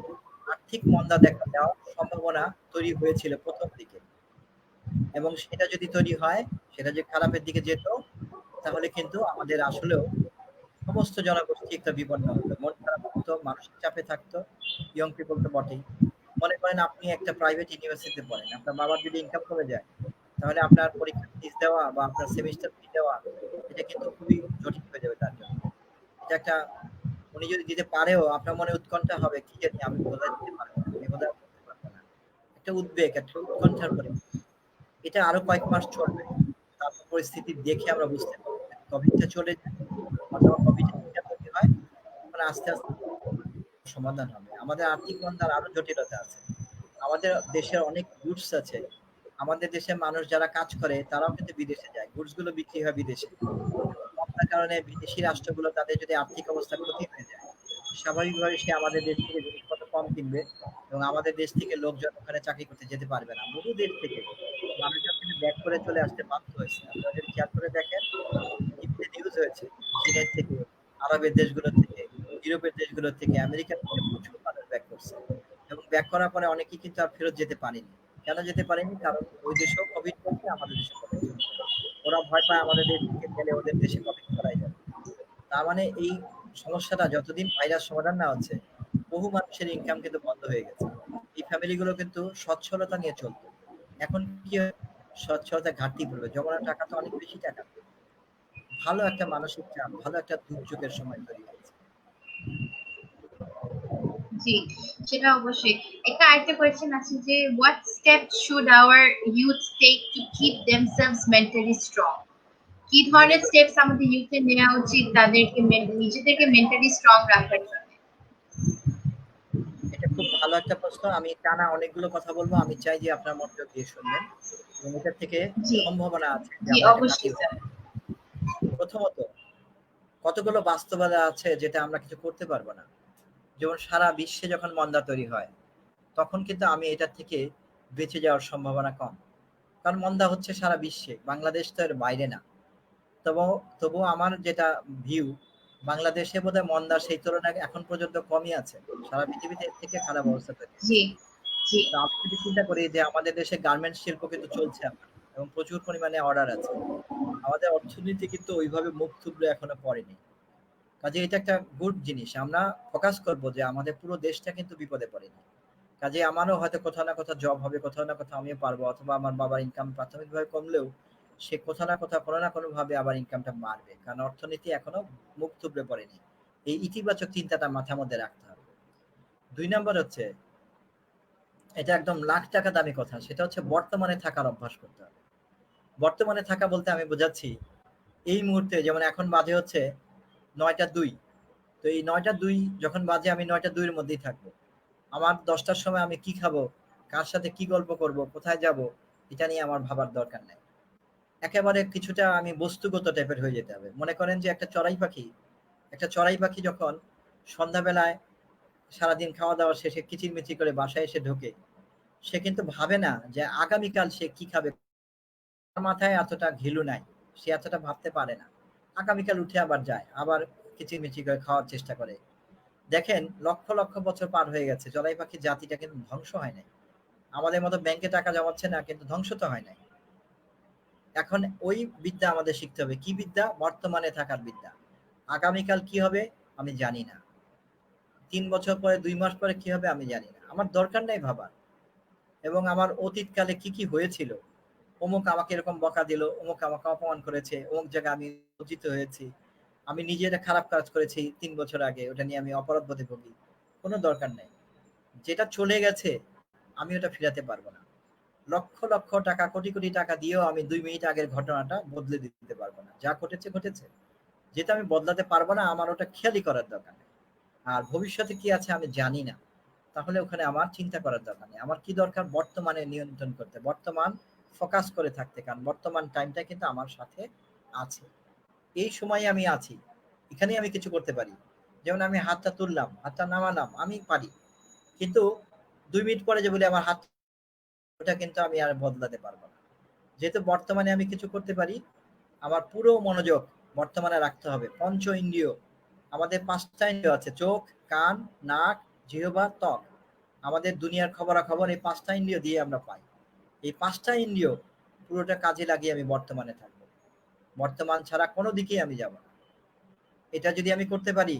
আর্থিক মন্দা দেখা দেওয়ার সম্ভাবনা তৈরি হয়েছিল ১ম দিকে। এবং সেটা যদি তৈরি হয়, সেটা যে খারাপের দিকে যেত, তাহলে কিন্তু আমাদের আসলেও সমস্ত জনগোষ্ঠী একটা বিপন্ন হতো। মন খারাপ হতো, মানসিক চাপে থাকতো। ইয়ং পিপল তো বটেই। মনে করেন আপনি একটা প্রাইভেট ইউনিভার্সিটিতে পড়েন। আপনার বাবার যদি ইনকাম কমে যায়, তাহলে আপনার পরীক্ষার ফিস দেওয়া বা আপনার সেমিস্টার ফি দেওয়া, এটা কিন্তু খুবই জটিল হয়ে যাবে তার জন্য। এটা একটা, উনি যদি দিতে পারেও আপনার মনে উৎকণ্ঠা হবে, কি জানি আমি বোধহয় দিতে পারবো না, আমি বোধহয় করতে পারবো না। একটা উদ্বেগ, একটা উৎকণ্ঠার পরিবেশ। এটা আরো কয়েক মাস চলবে। তারপর পরিস্থিতি দেখে আমরা বুঝতে পারবো। কোভিডটা চলে যায়, অথবা কোভিডের টিকা তৈরি হয়, তখন আস্তে, আস্তে সমাধান হবে। আমাদের আর্থিক মন্দার আরো জটিলতা আছে। আমাদের দেশের অনেক গুডস আছে। আমাদের দেশের মানুষ যারা কাজ করে তারাও কিন্তু বিদেশে যায়। গুডস গুলো বিক্রি হয় বিদেশে। মন্দার কারণে বিদেশি রাষ্ট্রগুলো তাদের যদি আর্থিক অবস্থা ক্ষতি হয়ে যায়, স্বাভাবিকভাবে সে আমাদের দেশ থেকে জিনিসপত্র কম কিনবে এবং আমাদের দেশ থেকে লোকজন ওখানে চাকরি করতে যেতে পারবে না। বহু দেশ থেকে মানুষজন কিন্তু ব্যাক করে চলে আসতে বাধ্য হয়েছে। আপনারা যদি খেয়াল করে দেখেন, টিভিতে নিউজ হয়েছে চীনের থেকে, আরবের দেশগুলো থেকে, ইউরোপের দেশগুলো থেকে, আমেরিকা থেকে প্রচুর মানুষ ব্যাক করছে। এবং ব্যাক করার পরে অনেকেই কিন্তু আর ফেরত যেতে পারেনি। কেন যেতে পারেনি? কারণ ওই দেশেও কোভিড চলছে, আমাদের দেশে কোভিড চলছে। ওরা ভয় পায় আমাদের দেশ থেকে গেলে ওদের দেশে কোভিড ছড়াই যাবে। তার মানে এই সমস্যাটা যতদিন ভাইরাস সমাধান না হচ্ছে, বহু মানুষের ইনকাম কিন্তু বন্ধ হয়ে গেছে। এই ফ্যামিলি গুলো কিন্তু সচ্ছলতা নিয়ে চলতো। এখন কি হয়? সচ্ছলতা ঘাটতি পড়বে। জমানো টাকা তো অনেক বেশি টাকা। ভালো একটা মানসিক চাপ, ভালো একটা দুর্যোগের সময় তৈরি হয়েছে। জি, সেটা অবশ্যই। একটা আরেকটা কোয়েশ্চেন আছে যে what steps should our youth take to keep themselves mentally strong? কি ভেরি ধরনের গুড। স্টেপস আমাদের ইউথে নেওয়া উচিত তাদেরকে নিজেদেরকে মেন্টালি স্ট্রং রাখার জন্য? এটা খুব ভালো একটা প্রশ্ন। আমি টানা অনেকগুলো কথা বলবো। আমি চাই যে আপনার মনোযোগ দিয়ে শুনবেন। এবং এটার থেকে জি, সম্ভাবনা আছে যে জি আমরা এটা অবশ্যই কাটিয়ে স্যার। উঠতে পারি। প্রথমত, কতগুলো বাস্তবতা আছে যেটা আমরা কিছু করতে পারবো না। যেমন সারা বিশ্বে যখন মন্দা তৈরি হয়, তখন কিন্তু আমি এটার থেকে বেঁচে যাওয়ার সম্ভাবনা কম। কারণ মন্দা হচ্ছে সারা বিশ্বে। বাংলাদেশ তো এর বাইরে না। তবুও আমার যেটা ভিউ, বাংলাদেশে বোধহয় মন্দা সেই তুলনায় এখন পর্যন্ত কমই আছে। সারা পৃথিবীতে এর থেকে খারাপ অবস্থা তৈরি জি, হচ্ছে। জি, তো আমি যদি চিন্তা করি যে আমাদের দেশে গার্মেন্টস শিল্প কিন্তু চলছে এখন এবং প্রচুর পরিমাণে অর্ডার আছে। আমাদের অর্থনীতি কিন্তু ওইভাবে মুখ থুবড়ে এখনো পড়েনি। কাজে এটা একটা গুড জিনিস। আমরা ফোকাস করব যে আমাদের পুরো দেশটা কিন্তু বিপদে পড়েনি। কাজে আমারও হয়তো কোথাও না কোথাও জব হবে, কোথাও না কোথাও আমিও পারবো, অথবা আমার বাবার ইনকাম প্রাথমিকভাবে কমলেও সে কোথাও না কোথাও কোনো না কোনো ভাবে আবার ইনকামটা বাড়বে, কারণ অর্থনীতি এখনো মুখ থুবড়ে পড়েনি। এই ইতিবাচক চিন্তাটা মাথার মধ্যে রাখতে হবে। ২ নম্বর হচ্ছে, এটা একদম লাখ টাকা দামি কথা, সেটা হচ্ছে বর্তমানে থাকার অভ্যাস করতে হবে। বর্তমানে থাকা বলতে আমি বোঝাচ্ছি, এই মুহূর্তে যেমন এখন বাজে হচ্ছে ৯টা ২। তো এই ৯টা ২ যখন বাজে আমি ৯টা ২ এর মধ্যেই থাকবো। আমার ১০টার সময় আমি কি খাবো, কার সাথে কি গল্প করব, কোথায় যাব, এটা নিয়ে আমার ভাবার দরকার নাই। একেবারে কিছুটা আমি বস্তুগত টাইপের হয়ে যেতে হবে। মনে করেন যে একটা চড়াই পাখি যখন সন্ধ্যাবেলায় সারাদিন খাওয়া-দাওয়া শেষে কিচিরমিচির করে বাসায় এসে ঢোকে, সে কিন্তু ভাবে না যে আগামীকাল সে কি খাবে। তার মাথায় এতটা ঘিলু নাই। সে এতটা ভাবতে পারে না। আগামীকাল উঠে আবার যায়। আবার কিচিরমিচির করে খাওয়ার চেষ্টা করে। দেখেন লক্ষ, লক্ষ বছর পার হয়ে গেছে। চড়াই পাখির জাতিটা কিন্তু ধ্বংস হয় নাই। আমাদের মতো ব্যাংকে টাকা জমাচ্ছে না, কিন্তু ধ্বংস তো হয় নাই। এখন ওই বিদ্যা আমাদের শিখতে হবে। কি বিদ্যা? বর্তমানে থাকার বিদ্যা। আগামীকাল কি হবে আমি জানি না। ৩ বছর পরে, ২ মাস পরে কি হবে আমি জানি না। আমার দরকার নাই ভাবার। এবং আমার অতীতকালে কি, কি হয়েছিল? অমুক আমাকে এরকম বকা দিল, অমুক আমাকে অপমান করেছে, অমুক জায়গায় আমি লজ্জিত হয়েছি। আমি নিজে একটা খারাপ কাজ করেছি ৩ বছর আগে, ওটা নিয়ে আমি অপরাধবোধে ভুগি। কোনো দরকার নাই। যেটা চলে গেছে আমি ওটা ফেরাতে পারব না। লক্ষ, লক্ষ টাকা, কোটি, কোটি টাকা দিয়েও আমি ২ মিনিট আগের ঘটনাটা বদলে দিতে পারব না। যা ঘটেছে, ঘটেছে। যেটা আমি বদলাতে পারব না, আমার ওটা খেয়ালই করার দরকার নেই। আর ভবিষ্যতে কি আছে আমি জানি না। তাহলে ওখানে আমার চিন্তা করার দরকার নেই। আমার কি দরকার? বর্তমানে নিয়ন্ত্রণ করতে, বর্তমান ফোকাস করে থাকতে। কারণ বর্তমান টাইমটা কিন্তু আমার সাথে আছে। এই সময়ে আমি আছি। এখানেই আমি কিছু করতে পারি। যেমন আমি হাতটা তুললাম, হাতটা নামালাম, আমি পারি। কিন্তু ২ মিনিট পরে যে বলি আমার হাত, ওটা কিন্তু আমি আর বদলাতে পারব না। যেহেতু বর্তমানে আমি কিছু করতে পারি, আমার পুরো মনোযোগ বর্তমানে রাখতে হবে। পঞ্চ ইন্দ্রিয়, আমাদের ৫ টা ইন্দ্রিয় আছে। চোখ, কান, নাক, জিহ্বা, ত্বক। আমাদের দুনিয়ার খবরাখবর এই ৫ টা ইন্দ্রিয় দিয়ে আমরা পাই। এই ৫ টা ইন্দ্রিয় পুরোটা কাজে লাগিয়ে আমি বর্তমানে থাকবো। বর্তমান ছাড়া কোনো দিকেই আমি যাব না। এটা যদি আমি করতে পারি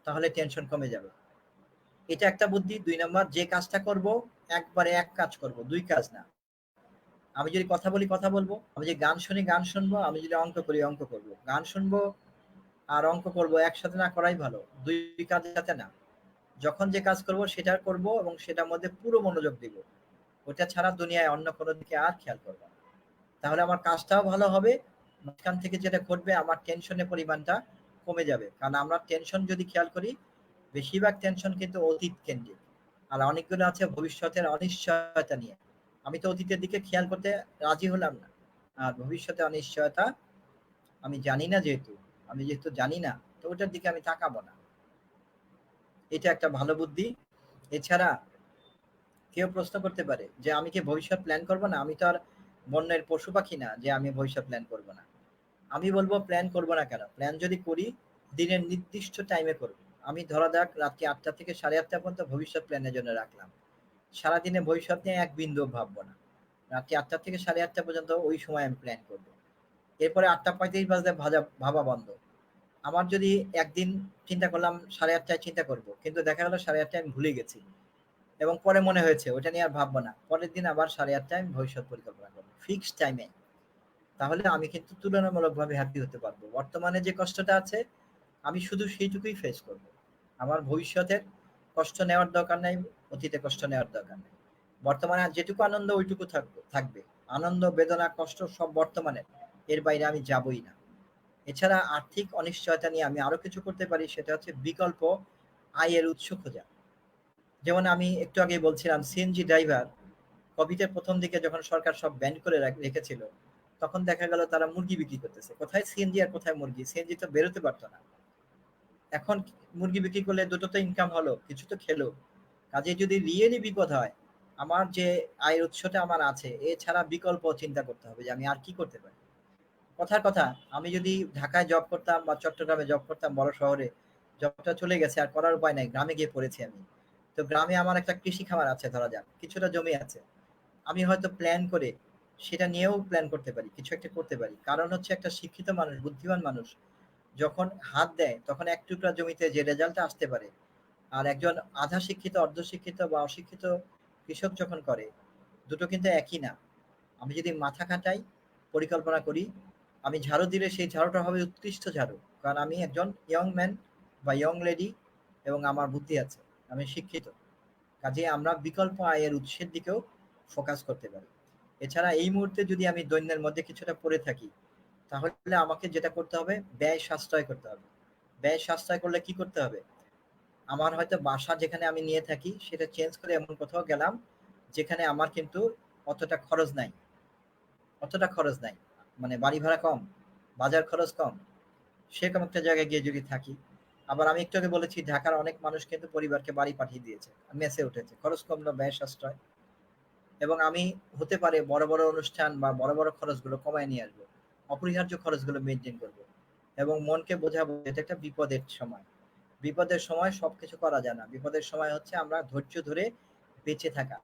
তাহলে টেনশন কমে যাবে। এটা একটা বুদ্ধি। ২ নাম্বার, যে কাজটা করব একবারে এক কাজ করব, ২ কাজ না। আমি যদি কথা বলি কথা বলবো, আমি যদি গান শুনি গান শুনবো, আমি যদি অঙ্ক করি অঙ্ক করব। গান শুনবো আর অঙ্ক করব একসাথে না করাই ভালো। ২ কাজ একসাথে না। যখন যে কাজ করব সেটা করব এবং সেটার মধ্যে পুরো মনোযোগ দিব। ওটা ছাড়া দুনিয়ায় অন্য কোনো দিকে আর খেয়াল করব না। তাহলে আমার কাজটাও ভালো হবে। মাঝখান থেকে যেটা ঘটবে আমার টেনশনের পরিমাণটা কমে যাবে। কারণ আমরা টেনশন যদি খেয়াল করি, বেশিরভাগ টেনশন কিন্তু অতীত কেন্দ্রিক। আর অনেকগুলো আছে ভবিষ্যতের অনিশ্চয়তা নিয়ে। আমি তো অতীতের দিকে খেয়াল করতে রাজি হলাম না। আর ভবিষ্যতে অনিশ্চয়তা আমি জানি না যেহেতু, আমি যেহেতু জানি না, তো ওটার দিকে আমি তাকাবো না। এটা একটা ভালো বুদ্ধি। এছাড়া কেউ প্রশ্ন করতে পারে যে আমি কি ভবিষ্যৎ প্ল্যান করব না? আমি তো আর বন্যের পশু পাখি না যে আমি ভবিষ্যৎ প্ল্যান করব না। আমি বলব প্ল্যান করব না কেন? প্ল্যান যদি করি দিনের নির্দিষ্ট টাইমে করব। আমি ধরা যাক রাত্রি ৮টা থেকে ৮:৩০ পর্যন্ত ভবিষ্যৎ প্ল্যানের জন্য রাখলাম। সারাদিনে ভবিষ্যৎ নিয়ে এক বিন্দুও ভাববো না। রাত্রি ৮টা থেকে ৮:৩০ পর্যন্ত ওই সময় আমি প্ল্যান করব। এরপরে ৮টা ৩৫ বাজলে ভাবা বন্ধ। আমার যদি একদিন চিন্তা করলাম ৮:৩০ চিন্তা করব। কিন্তু দেখা গেল ৮:৩০ আমি ভুলে গেছি। এবং পরে মনে হয়েছে ওটা নিয়ে আর ভাববো না। পরের দিন আবার ৮:৩০ আমি ভবিষ্যৎ পরিকল্পনা করব। ফিক্সড টাইমে। তাহলে আমি কিন্তু তুলনামূলকভাবে হ্যাপি হতে পারবো। বর্তমানে যে কষ্টটা আছে আমি শুধু সেইটুকুই ফেস করব। আমার ভবিষ্যতের কষ্ট নেওয়ার দরকার নাই, অতীতে কষ্ট নেওয়ার দরকার নেই। বর্তমানে আর যেটুকু আনন্দ ওইটুকু থাকবে। আনন্দ, বেদনা, কষ্ট সব বর্তমানে। এর বাইরে আমি যাবই না। এছাড়া আর্থিক অনিশ্চয়তা নিয়ে আমি আরো কিছু করতে পারি, সেটা হচ্ছে বিকল্প আয়ের উৎস খোঁজা। যেমন আমি একটু আগেই বলছিলাম সিএনজি ড্রাইভার কোভিডের ১ম দিকে যখন সরকার সব ব্যান করে রেখেছিল, তখন দেখা গেল তারা মুরগি বিক্রি করতেছে। কোথায় সিএনজি আর কোথায় মুরগি? সিএনজি তো বেরোতে পারত না। এখন মুরগি বিক্রি করলে দুটো তো ইনকাম হলো, কিছু তো খেলো। কাজেই যদি রিয়েলি বিপদ হয়, আমার যে আয়ের উৎসটা আমার আছে, এছাড়া বিকল্প চিন্তা করতে হবে যে আমি আর কি করতে পারি। কথার কথা, আমি যদি ঢাকায় জব করতাম বা চট্টগ্রামে জব করতাম, বড় শহরে, জবটা চলে গেছে আর করার উপায় নাই, গ্রামে গিয়ে পড়েছি আমি। তো গ্রামে আমার একটা কৃষি খামার আছে ধরা যাক, কিছুটা জমি আছে। আমি হয়তো প্ল্যান করে সেটা নিয়েও প্ল্যান করতে পারি, কিছু একটা করতে পারি। কারণ হচ্ছে একটা শিক্ষিত মানুষ, বুদ্ধিমান মানুষ যখন হাত দেয় তখন এক টুকরা জমিতে যে রেজাল্টটা আসতে পারে, আর একজন আধা শিক্ষিত, অর্ধশিক্ষিত বা অশিক্ষিত কৃষক যখন করে, দুটো কিন্তু একই না। আমি যদি মাথা খাটাই, পরিকল্পনা করি, আমি ঝাড়ু দিলে সেই ঝাড়ুটা হবে উৎকৃষ্ট ঝাড়ু। কারণ আমি একজন ইয়ং ম্যান বা ইয়ং লেডি এবং আমার বুদ্ধি আছে, আমি শিক্ষিত। কাজেই আমরা বিকল্প আয়ের উৎসের দিকেও ফোকাস করতে পারি। এছাড়া এই মুহূর্তে যদি আমি দৈন্যের মধ্যে কিছুটা পড়ে থাকি, তাহলে আমাকে যেটা করতে হবে ব্যয় সাশ্রয় করতে হবে। ব্যয় সাশ্রয় করলে কি করতে হবে? আমার হয়তো বাসা যেখানে আমি নিয়ে থাকি সেটা চেঞ্জ করে এমন কোথাও গেলাম যেখানে আমার কিন্তু অতটা খরচ নাই। অতটা খরচ নাই। মানে বাড়ি ভাড়া কম, বাজার খরচ কম। সেরকম একটা জায়গায় গিয়ে যদি থাকি। আবার আমি একটু আগে বলেছি ঢাকার অনেক মানুষ কিন্তু পরিবারকে বাড়ি পাঠিয়ে দিয়েছে। মেসে উঠেছে। খরচ কমলো, ব্যয় সাশ্রয়। এবং আমি হতে পারে বড়, বড় অনুষ্ঠান বা বড়, বড় খরচগুলো কমায় নিয়ে আসবো। অপরিহার্য খরচগুলো মেইনটেইন করব। এবং মনকে বোঝাবো এটা একটা বিপদের সময়। বিপদের সময় সবকিছু করা যায় না। বিপদের সময় হচ্ছে আমরা ধৈর্য ধরে বেঁচে থাকা।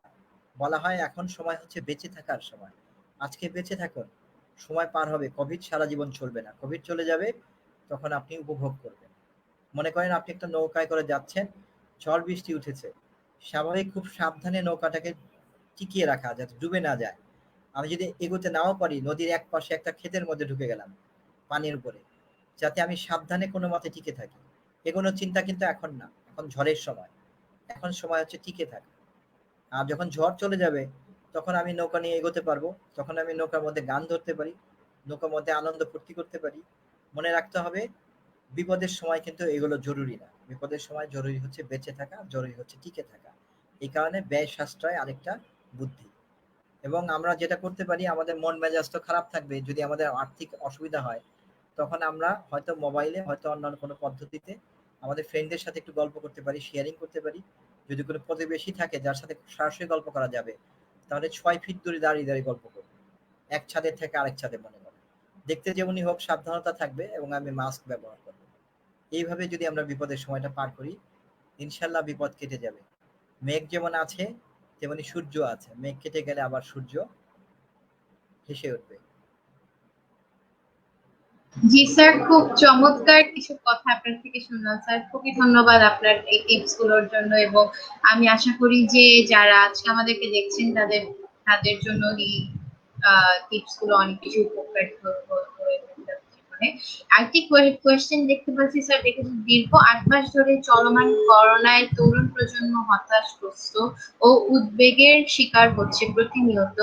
বলা হয় এখন সময় হচ্ছে বেঁচে থাকার সময়। আজকে বেঁচে থাকুন। সময় পার হবে। কোভিড সারা জীবন চলবে না। কোভিড চলে যাবে, তখন আপনি উপভোগ করবেন। মনে করেন আপনি একটা নৌকায় করে যাচ্ছেন, ঝড় বৃষ্টি উঠেছে। স্বাভাবিক খুব সাবধানে নৌকাটাকে টিকিয়ে রাখা যাতে ডুবে না যায়। আমি যদি এগোতে নাও পারি, নদীর এক পাশে একটা ক্ষেতের মধ্যে ঢুকে গেলাম, পানির উপরে। যাতে আমি সাবধানে কোনো মতে টিকে থাকি। এগোনোর চিন্তা কিন্তু এখন না। এখন ঝড়ের সময়। এখন সময় হচ্ছে টিকে থাকা। আর যখন ঝড় চলে যাবে, তখন আমি নৌকা নিয়ে এগোতে পারবো। তখন আমি নৌকার মধ্যে গান ধরতে পারি। নৌকার মধ্যে আনন্দ ফুর্তি করতে পারি। মনে রাখতে হবে বিপদের সময় কিন্তু এগুলো জরুরি না। বিপদের সময় জরুরি হচ্ছে বেঁচে থাকা, জরুরি হচ্ছে টিকে থাকা। এই কারণে ব্যয় সাশ্রয় আরেকটা বুদ্ধি। এবং আমরা যেটা করতে পারি, আমাদের মন মেজাজ তো খারাপ থাকবে যদি আমাদের আর্থিক অসুবিধা হয়। তখন আমরা হয়তো মোবাইলে, হয়তো অন্যান্য কোনো পদ্ধতিতে আমাদের ফ্রেন্ডদের সাথে একটু গল্প করতে পারি, শেয়ারিং করতে পারি। যদি কোনো প্রতিবেশী থাকে যার সাথে সরাসরি গল্প করা যাবে, তাহলে ৬ ফিট দূরে দাঁড়িয়ে গল্প করব। এক ছাদের থেকে আরেক ছাদে মনে করেন। দেখতে যেমনই হোক সাবধানতা থাকবে এবং আমি মাস্ক ব্যবহার করব। এইভাবে যদি আমরা বিপদের সময়টা পার করি, ইনশাআল্লাহ বিপদ কেটে যাবে। মেঘ যেমন আছে তেমনি সূর্য আছে। মেঘ কেটে গেলে আবার সূর্য হেসে উঠবে। জি স্যার, খুব চমৎকার কিছু কথা আপনার থেকে শুনলাম স্যার। খুবই ধন্যবাদ আপনার এই টিপস গুলোর জন্য, এবং আমি আশা করি যে যারা আজকে আমাদেরকে দেখছেন তাদের তাদের জন্য এই টিপস গুলো অনেক বেশি উপকারী হয়ে থাকবে জীবনে। আরেকটি কোয়েশ্চেন দেখতে পাচ্ছি স্যার, দেখেছি দীর্ঘ 8 মাস ধরে চলমান করোনায় তরুণ প্রজন্ম হতাশাগ্রস্ত ও উদ্বেগের শিকার হচ্ছে প্রতিনিয়ত।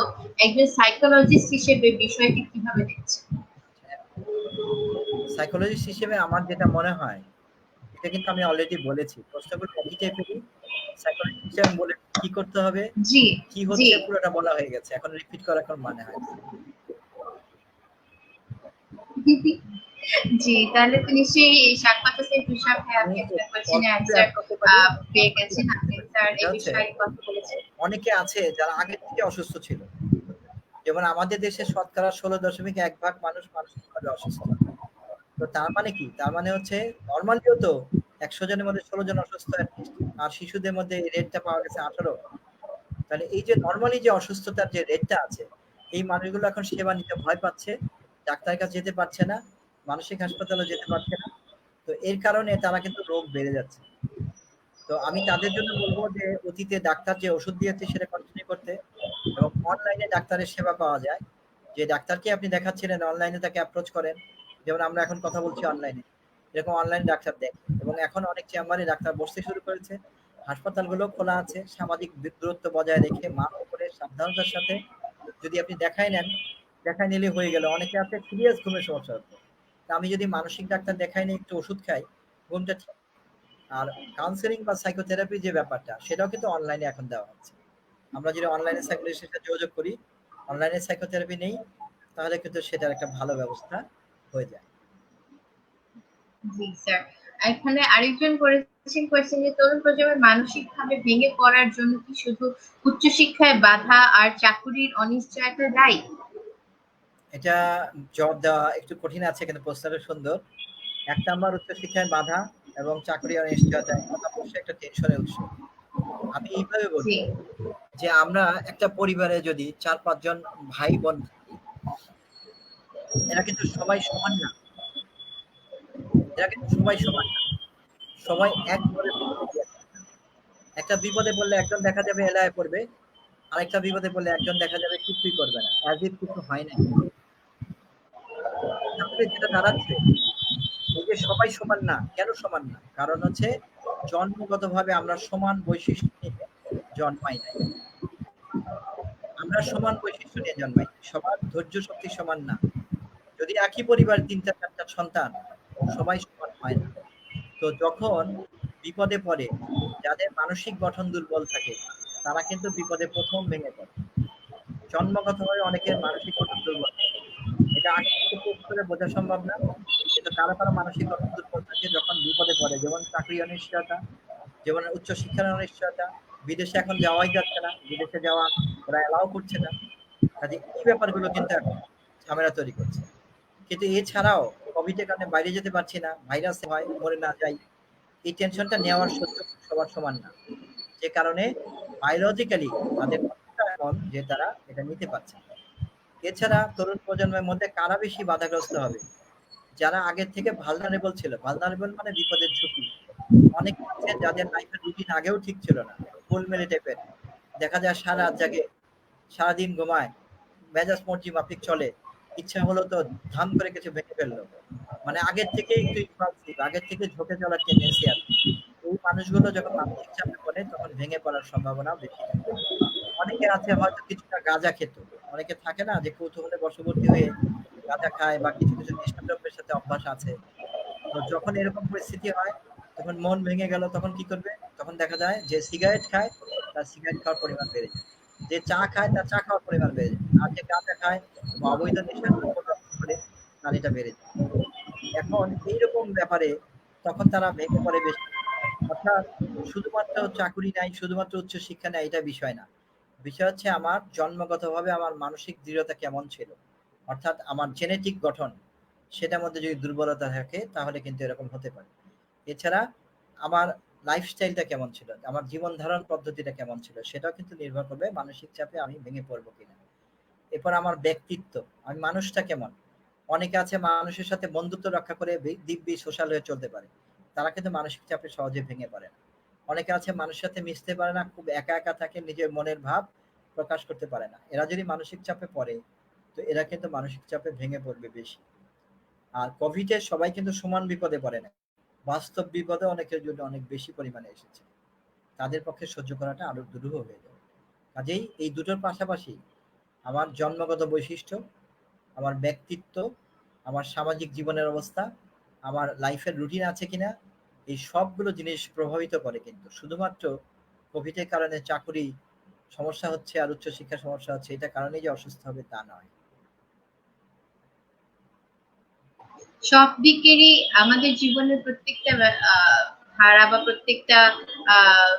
একজন সাইকোলজিস্ট হিসেবে বিষয়টি কিভাবে দেখছেন? সাইকোলজিস্ট হিসেবে আমার যেটা মনে হয়, এটা কিন্তু আমি অলরেডি বলেছি। প্রশ্নগুলো একই টাইপেরই। সাইকোলজিস্ট হিসেবে আমি বলে কি করতে হবে, জি, কি জি, হচ্ছে পুরোটা বলা হয়ে গেছে। এখন রিপিট করার কোনো মানে হয় না। জি, তাহলে তো নিশ্চয়ই এই সাকপাতাসের বিষয় আমি আপনি একটা কোয়েশ্চেনের অল্প একটু অ্যান্সার এড করতে পারি, পেয়ে অল্প একটু গেছেন। add করতে আপনি পারি। স্যার সেটা এই হচ্ছে বিষয়ে কথা বলেছেন। অনেকে আছে যারা আগে থেকে অসুস্থ ছিল। যেমন আমাদের দেশে শতকরা 16.1 ভাগ মানুষ মানসিকভাবে অসুস্থ। তো তার মানে কি? তার মানে হচ্ছে নরমালিও তো ১০০ জনের মধ্যে ১৬ জন অসুস্থ এটলিস্ট। আর শিশুদের মধ্যে এই রেটটা পাওয়া গেছে 18। তাহলে এই যে নরমালি যে অসুস্থতার যে রেটটা আছে, এই মানুষগুলো এখন সেবা নিতে ভয় পাচ্ছে, ডাক্তারের কাছে যেতে পারছে না, মানসিক হাসপাতালে যেতে পারছে না। তো এর কারণে তারা কিন্তু রোগ বেড়ে যাচ্ছে। তো আমি তাদের জন্য বলব যে অতীতে ডাক্তার যে ওষুধ দিয়েছে সেটা কন্টিনিউ করতে, এবং অনলাইনে ডাক্তারের সেবা পাওয়া যায়। যে ডাক্তারকে আপনি দেখাচ্ছিলেন অনলাইনে তাকে অ্যাপ্রোচ করেন। যেমন আমরা এখন কথা বলছি অনলাইনে। এরকম অনলাইন ডাক্তার দেখেন, এবং এখন অনেক চেম্বারে ডাক্তার বসতে শুরু করেছে। হাসপাতালগুলো খোলা আছে। সামাজিক দূরত্ব বজায় রেখে মাস্ক পরে সাবধানতার সাথে যদি আপনি দেখায় নেন, দেখায় নিলে হয়ে গেল। অনেকে আছে সিরিয়াস ঘুমের সমস্যা হচ্ছে। তা আমি যদি মানসিক ডাক্তার দেখাই নিয়ে একটু ওষুধ খাই, ঘুমটা ঠিক। আর কাউন্সেলিং বা সাইকোথেরাপি যে ব্যাপারটা সেটাও কিন্তু অনলাইনে এখন দেওয়া হচ্ছে। আমরা যদি অনলাইনে সাইকোলজিস্টের সাথে যোগাযোগ করি, অনলাইনে সাইকোথেরাপি নেই, তাহলে কিন্তু সেটার একটা ভালো ব্যবস্থা হয়ে যায়। জি স্যার। এখানে আরেকজন করেছেন কোয়েশ্চেন যে তরুণ প্রজন্মের মানসিকভাবে ভেঙে পড়ার জন্য কি শুধু উচ্চশিক্ষায় বাধা আর চাকুরির অনিশ্চয়তা দায়ী? এটা জবাব দেওয়া একটু কঠিন আছে, কিন্তু প্রশ্নটা সুন্দর। ১ নাম্বার উচ্চশিক্ষায় বাধা এবং চাকরি অনিশ্চয়তা, এটা অবশ্যই একটা টেনশনের উৎস। আমি এইভাবে জি, বলব যে আমরা একটা পরিবারে যদি ৪-৫ জন ভাই-বোন থাকি, এরা কিন্তু সবাই সমান না। এরা কিন্তু সবাই সমান না। সবাই এক ঘরের প্রতিনিধি একটা। একটা বিপদে পড়লে একজন দেখা যাবে এলায় পড়বে, আরেকটা বিপদে পড়লে একজন দেখা যাবে কিছুই করবে না। অ্যাজ ইফ কিছু হয় নাই। তাহলে যেটা দাঁড়াচ্ছে, এই যে সবাই সমান না, কেন সমান না? কারণ হচ্ছে জন্মগতভাবে আমরা সমান বৈশিষ্ট্য নিয়ে জন্মাই নাই। আমরা সমান বৈশিষ্ট্য নিয়ে জন্মাই নাই। সবার ধৈর্য শক্তি সমান না। যদি একই পরিবার ৩টা ৪টা সন্তান, সবাই সমান হয় না। তো যখন বিপদে পড়ে, যাদের মানসিক গঠন দুর্বল থাকে, তারা কিন্তু বিপদে ১ম ভেঙে পড়ে। জন্মগতভাবে অনেকের মানসিক গঠন দুর্বল থাকে। এটা আগে থেকে টেস্ট করে বোঝা সম্ভব না। কিন্তু কারো মানসিক গঠন দুর্বল থাকে যখন বিপদে পড়ে। যেমন চাকরি অনিশ্চয়তা, যেমন উচ্চশিক্ষার অনিশ্চয়তা। বিদেশে এখন যাওয়াই যাচ্ছে না। বিদেশে যাওয়া ওরা এলাও করছে না। কাজে এই ব্যাপারগুলো কিন্তু এখন ঝামেলা তৈরি করছে। কিন্তু এছাড়াও কোভিড এর কারণে বাইরে যেতে পারছি না। ভাইরাসে হয়, মরে না যাই। এই টেনশনটা নেওয়ার সুযোগ সবার সমান না। যে কারণে বায়োলজিক্যালি তাদের অসুখটা এমন যে তারা এটা নিতে পারছে না। এছাড়া তরুণ প্রজন্মের মধ্যে কারা বেশি বাধাগ্রস্ত হবে? যারা আগের থেকে ভালনারেবল ছিল। ভালনারেবল মানে বিপদের ঝুঁকি। অনেকে আছে যাদের লাইফের রুটিন আগেও ঠিক ছিল না। গোলমেলে টাইপের। দেখা যায় সারারাত জাগে, সারাদিন ঘুমায়, মেজাজ মর্জি মাফিক চলে। ইচ্ছা হলো তো ধাম করে কিছু ভেঙে ফেললো। মানে আগের থেকেই একটু ইম্পালসিভ, আগের থেকে ঝোঁকে চলার টেন্ডেন্সি আছে। এই মানুষগুলো যখন মানসিক চাপে পড়ে তখন ভেঙে পড়ার সম্ভাবনা বেশি থাকে। অনেকে আছে হয়তো কিছুটা গাঁজা খেত। অনেকে থাকে না যে কৌতূহলে বশবর্তী হয়ে গাঁজা খায় বা কিছু নেশাদ্রব্যের সাথে অভ্যাস আছে। তো যখন এরকম পরিস্থিতি হয়, তখন মন ভেঙে গেল, তখন কি করবে? তখন দেখা যায় যে সিগারেট খায়, তার সিগারেট খাওয়ার পরিমাণ বেড়ে যায়। যে চা খায়, তার চা খাওয়ার পরিমাণ বেড়ে যায়। আর যে গাঁজা খায় বা অবৈধ নেশাদ্রব্য গ্রহণ করে, তার এটা বেড়ে যায়। এখন এইরকম ব্যাপারে তখন তারা ভেঙে পড়ে বেশি। অর্থাৎ শুধুমাত্র চাকুরি নাই, শুধুমাত্র উচ্চশিক্ষা নাই, এটা বিষয় না। বিষয় হচ্ছে আমার জন্মগতভাবে আমার মানসিক দৃঢ়তা কেমন ছিল, অর্থাৎ আমার জেনেটিক গঠন, সেটার মধ্যে যদি দুর্বলতা থাকে তাহলে কিন্তু এরকম হতে পারে। এছাড়া আমার লাইফস্টাইলটা কেমন ছিল, আমার জীবন ধারণ পদ্ধতিটা কেমন ছিল, সেটাও কিন্তু নির্ভর করবে মানসিক চাপে আমি ভেঙে পড়বো কিনা। এরপর আমার ব্যক্তিত্ব, আমি মানুষটা কেমন। অনেকে আছে মানুষের সাথে বন্ধুত্ব রক্ষা করে দিব্যি সোশ্যাল হয়ে চলতে পারে, তারা কিন্তু মানসিক চাপে সহজে ভেঙে পড়ে না। অনেকে আছে মানুষের সাথে মিশতে পারে না, খুব একা একা থাকে, নিজের মনের ভাব প্রকাশ করতে পারে না, এরা যদি মানসিক চাপে পড়ে তো এরা কিন্তু মানসিক চাপে ভেঙে পড়বে বেশি। আর কোভিডে সবাই কিন্তু সমান বিপদে পড়ে না, বাস্তব বিপদে অনেকের জন্য অনেক বেশি পরিমাণে এসেছে, তাদের পক্ষে সহ্য করাটা আরো দুরূহ হয়ে যাবে। কাজেই এই দুটোর পাশাপাশি আমার জন্মগত বৈশিষ্ট্য, আমার ব্যক্তিত্ব, আমার সামাজিক জীবনের অবস্থা, আমার লাইফের রুটিন আছে কিনা, এই সবগুলো জিনিস প্রভাবিত করে। কিন্তু শুধুমাত্র কোভিডের কারণে চাকরি সমস্যা হচ্ছে আর উচ্চশিক্ষা সমস্যা হচ্ছে এটা কারণেই যে অসুস্থ হবে তা নয়। সব দিকেরই আমাদের জীবনের প্রত্যেকটা ধারা বা প্রত্যেকটা আহ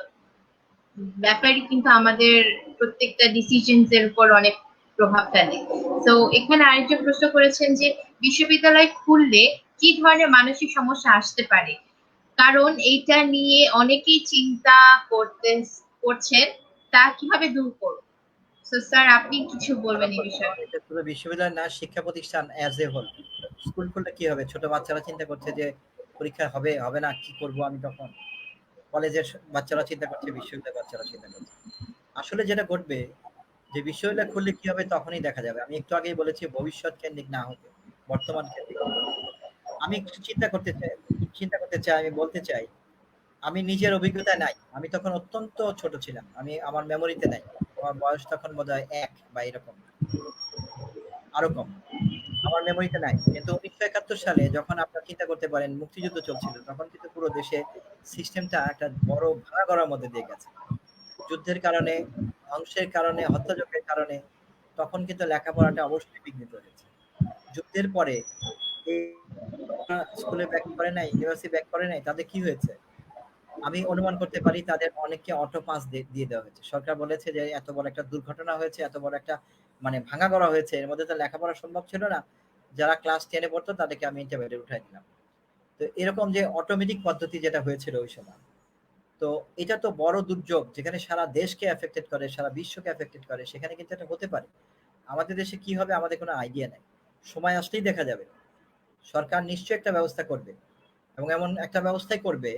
ব্যাপারই কিন্তু আমাদের প্রত্যেকটা ডিসিশনস এর উপর অনেক প্রভাব ফেলে। তো এখানে আরেকজন প্রশ্ন করেছেন যে বিশ্ববিদ্যালয় খুললে কি ধরনের মানসিক সমস্যা আসতে পারে, কারণ এইটা নিয়ে অনেকেই চিন্তা করতে করছেন, তা কিভাবে দূর করব। তো স্যার আপনি কিছু বলবেন এই বিষয়ে। এটা পুরো বিশ্ববিদ্যালয় না, শিক্ষা প্রতিষ্ঠান অ্যাজ এ হোল। স্কুল খুললে কি হবে, ছোট বাচ্চারা চিন্তা করছে যে পরীক্ষা হবে হবে না, কি করব আমি তখন। কলেজের বাচ্চারা চিন্তা করছে, বিশ্ববিদ্যালয়ের বাচ্চারা চিন্তা করছে। আসলে যেটা ঘটবে যে বিশ্ববিদ্যালয় খুললে কি হবে তখনই দেখা যাবে। আমি একটু আগেই বলেছি ভবিষ্যৎ কেন্দ্রিক না হতে বর্তমান কেন্দ্রিক হতে। আমি একটু চিন্তা করতে চাই, আমি বলতে চাই, আমি নিজের অভিজ্ঞতায় নাই, আমি তখন অত্যন্ত ছোট ছিলাম, আমি আমার মেমোরিতে নাই। আমার বয়স তখন বোধহয় ১ বা এরকম, আরো কম। আমার মেমোরিতে নাই। কিন্তু ১৯৭১ সালে যখন আপনারা চিন্তা করতে পারেন মুক্তিযুদ্ধ চলছিল, তখন কিন্তু পুরো দেশে সিস্টেমটা একটা বড় ভাঙাগড়ার মধ্যে দিয়ে গেছে। যুদ্ধের কারণে, ধ্বংসের কারণে, হত্যাযজ্ঞের কারণে তখন কিন্তু লেখাপড়াটা অবশ্যই বিঘ্নিত হয়েছে। যুদ্ধের পরে এই স্কুলে ব্যাক করে নাই, ইউনিভার্সিটি ব্যাক করে নাই, তাদের কি হয়েছে? আমি অনুমান করতে পারি তাদের অনেককে অটো পাস দিয়ে দেওয়া হয়েছে। সরকার বলেছে যে এত বড় একটা দুর্ঘটনা হয়েছে, এত বড় একটা মানে ভাঙাগড়া হয়েছে, এর মধ্যে তো লেখাপড়া সম্ভব ছিল না। যারা ক্লাস 10 এ পড়তো তাদেরকে আমি ইন্টারমিডিয়েটে উঠাই দিলাম। তো এরকম যে অটোমেটিক পদ্ধতি যেটা হয়েছিল ওই সময়, তো এটা তো বড় দুর্যোগ যেখানে সারা দেশকে এফেক্টেড করে, সারা বিশ্বকে এফেক্টেড করে, সেখানে কিন্তু এটা হতে পারে। আমাদের দেশে কি হবে আমাদের কোনো আইডিয়া নাই। সময় আসলেই দেখা যাবে। সরকার নিশ্চয়ই একটা ব্যবস্থা করবে এবং এমন একটা ব্যবস্থাই করবে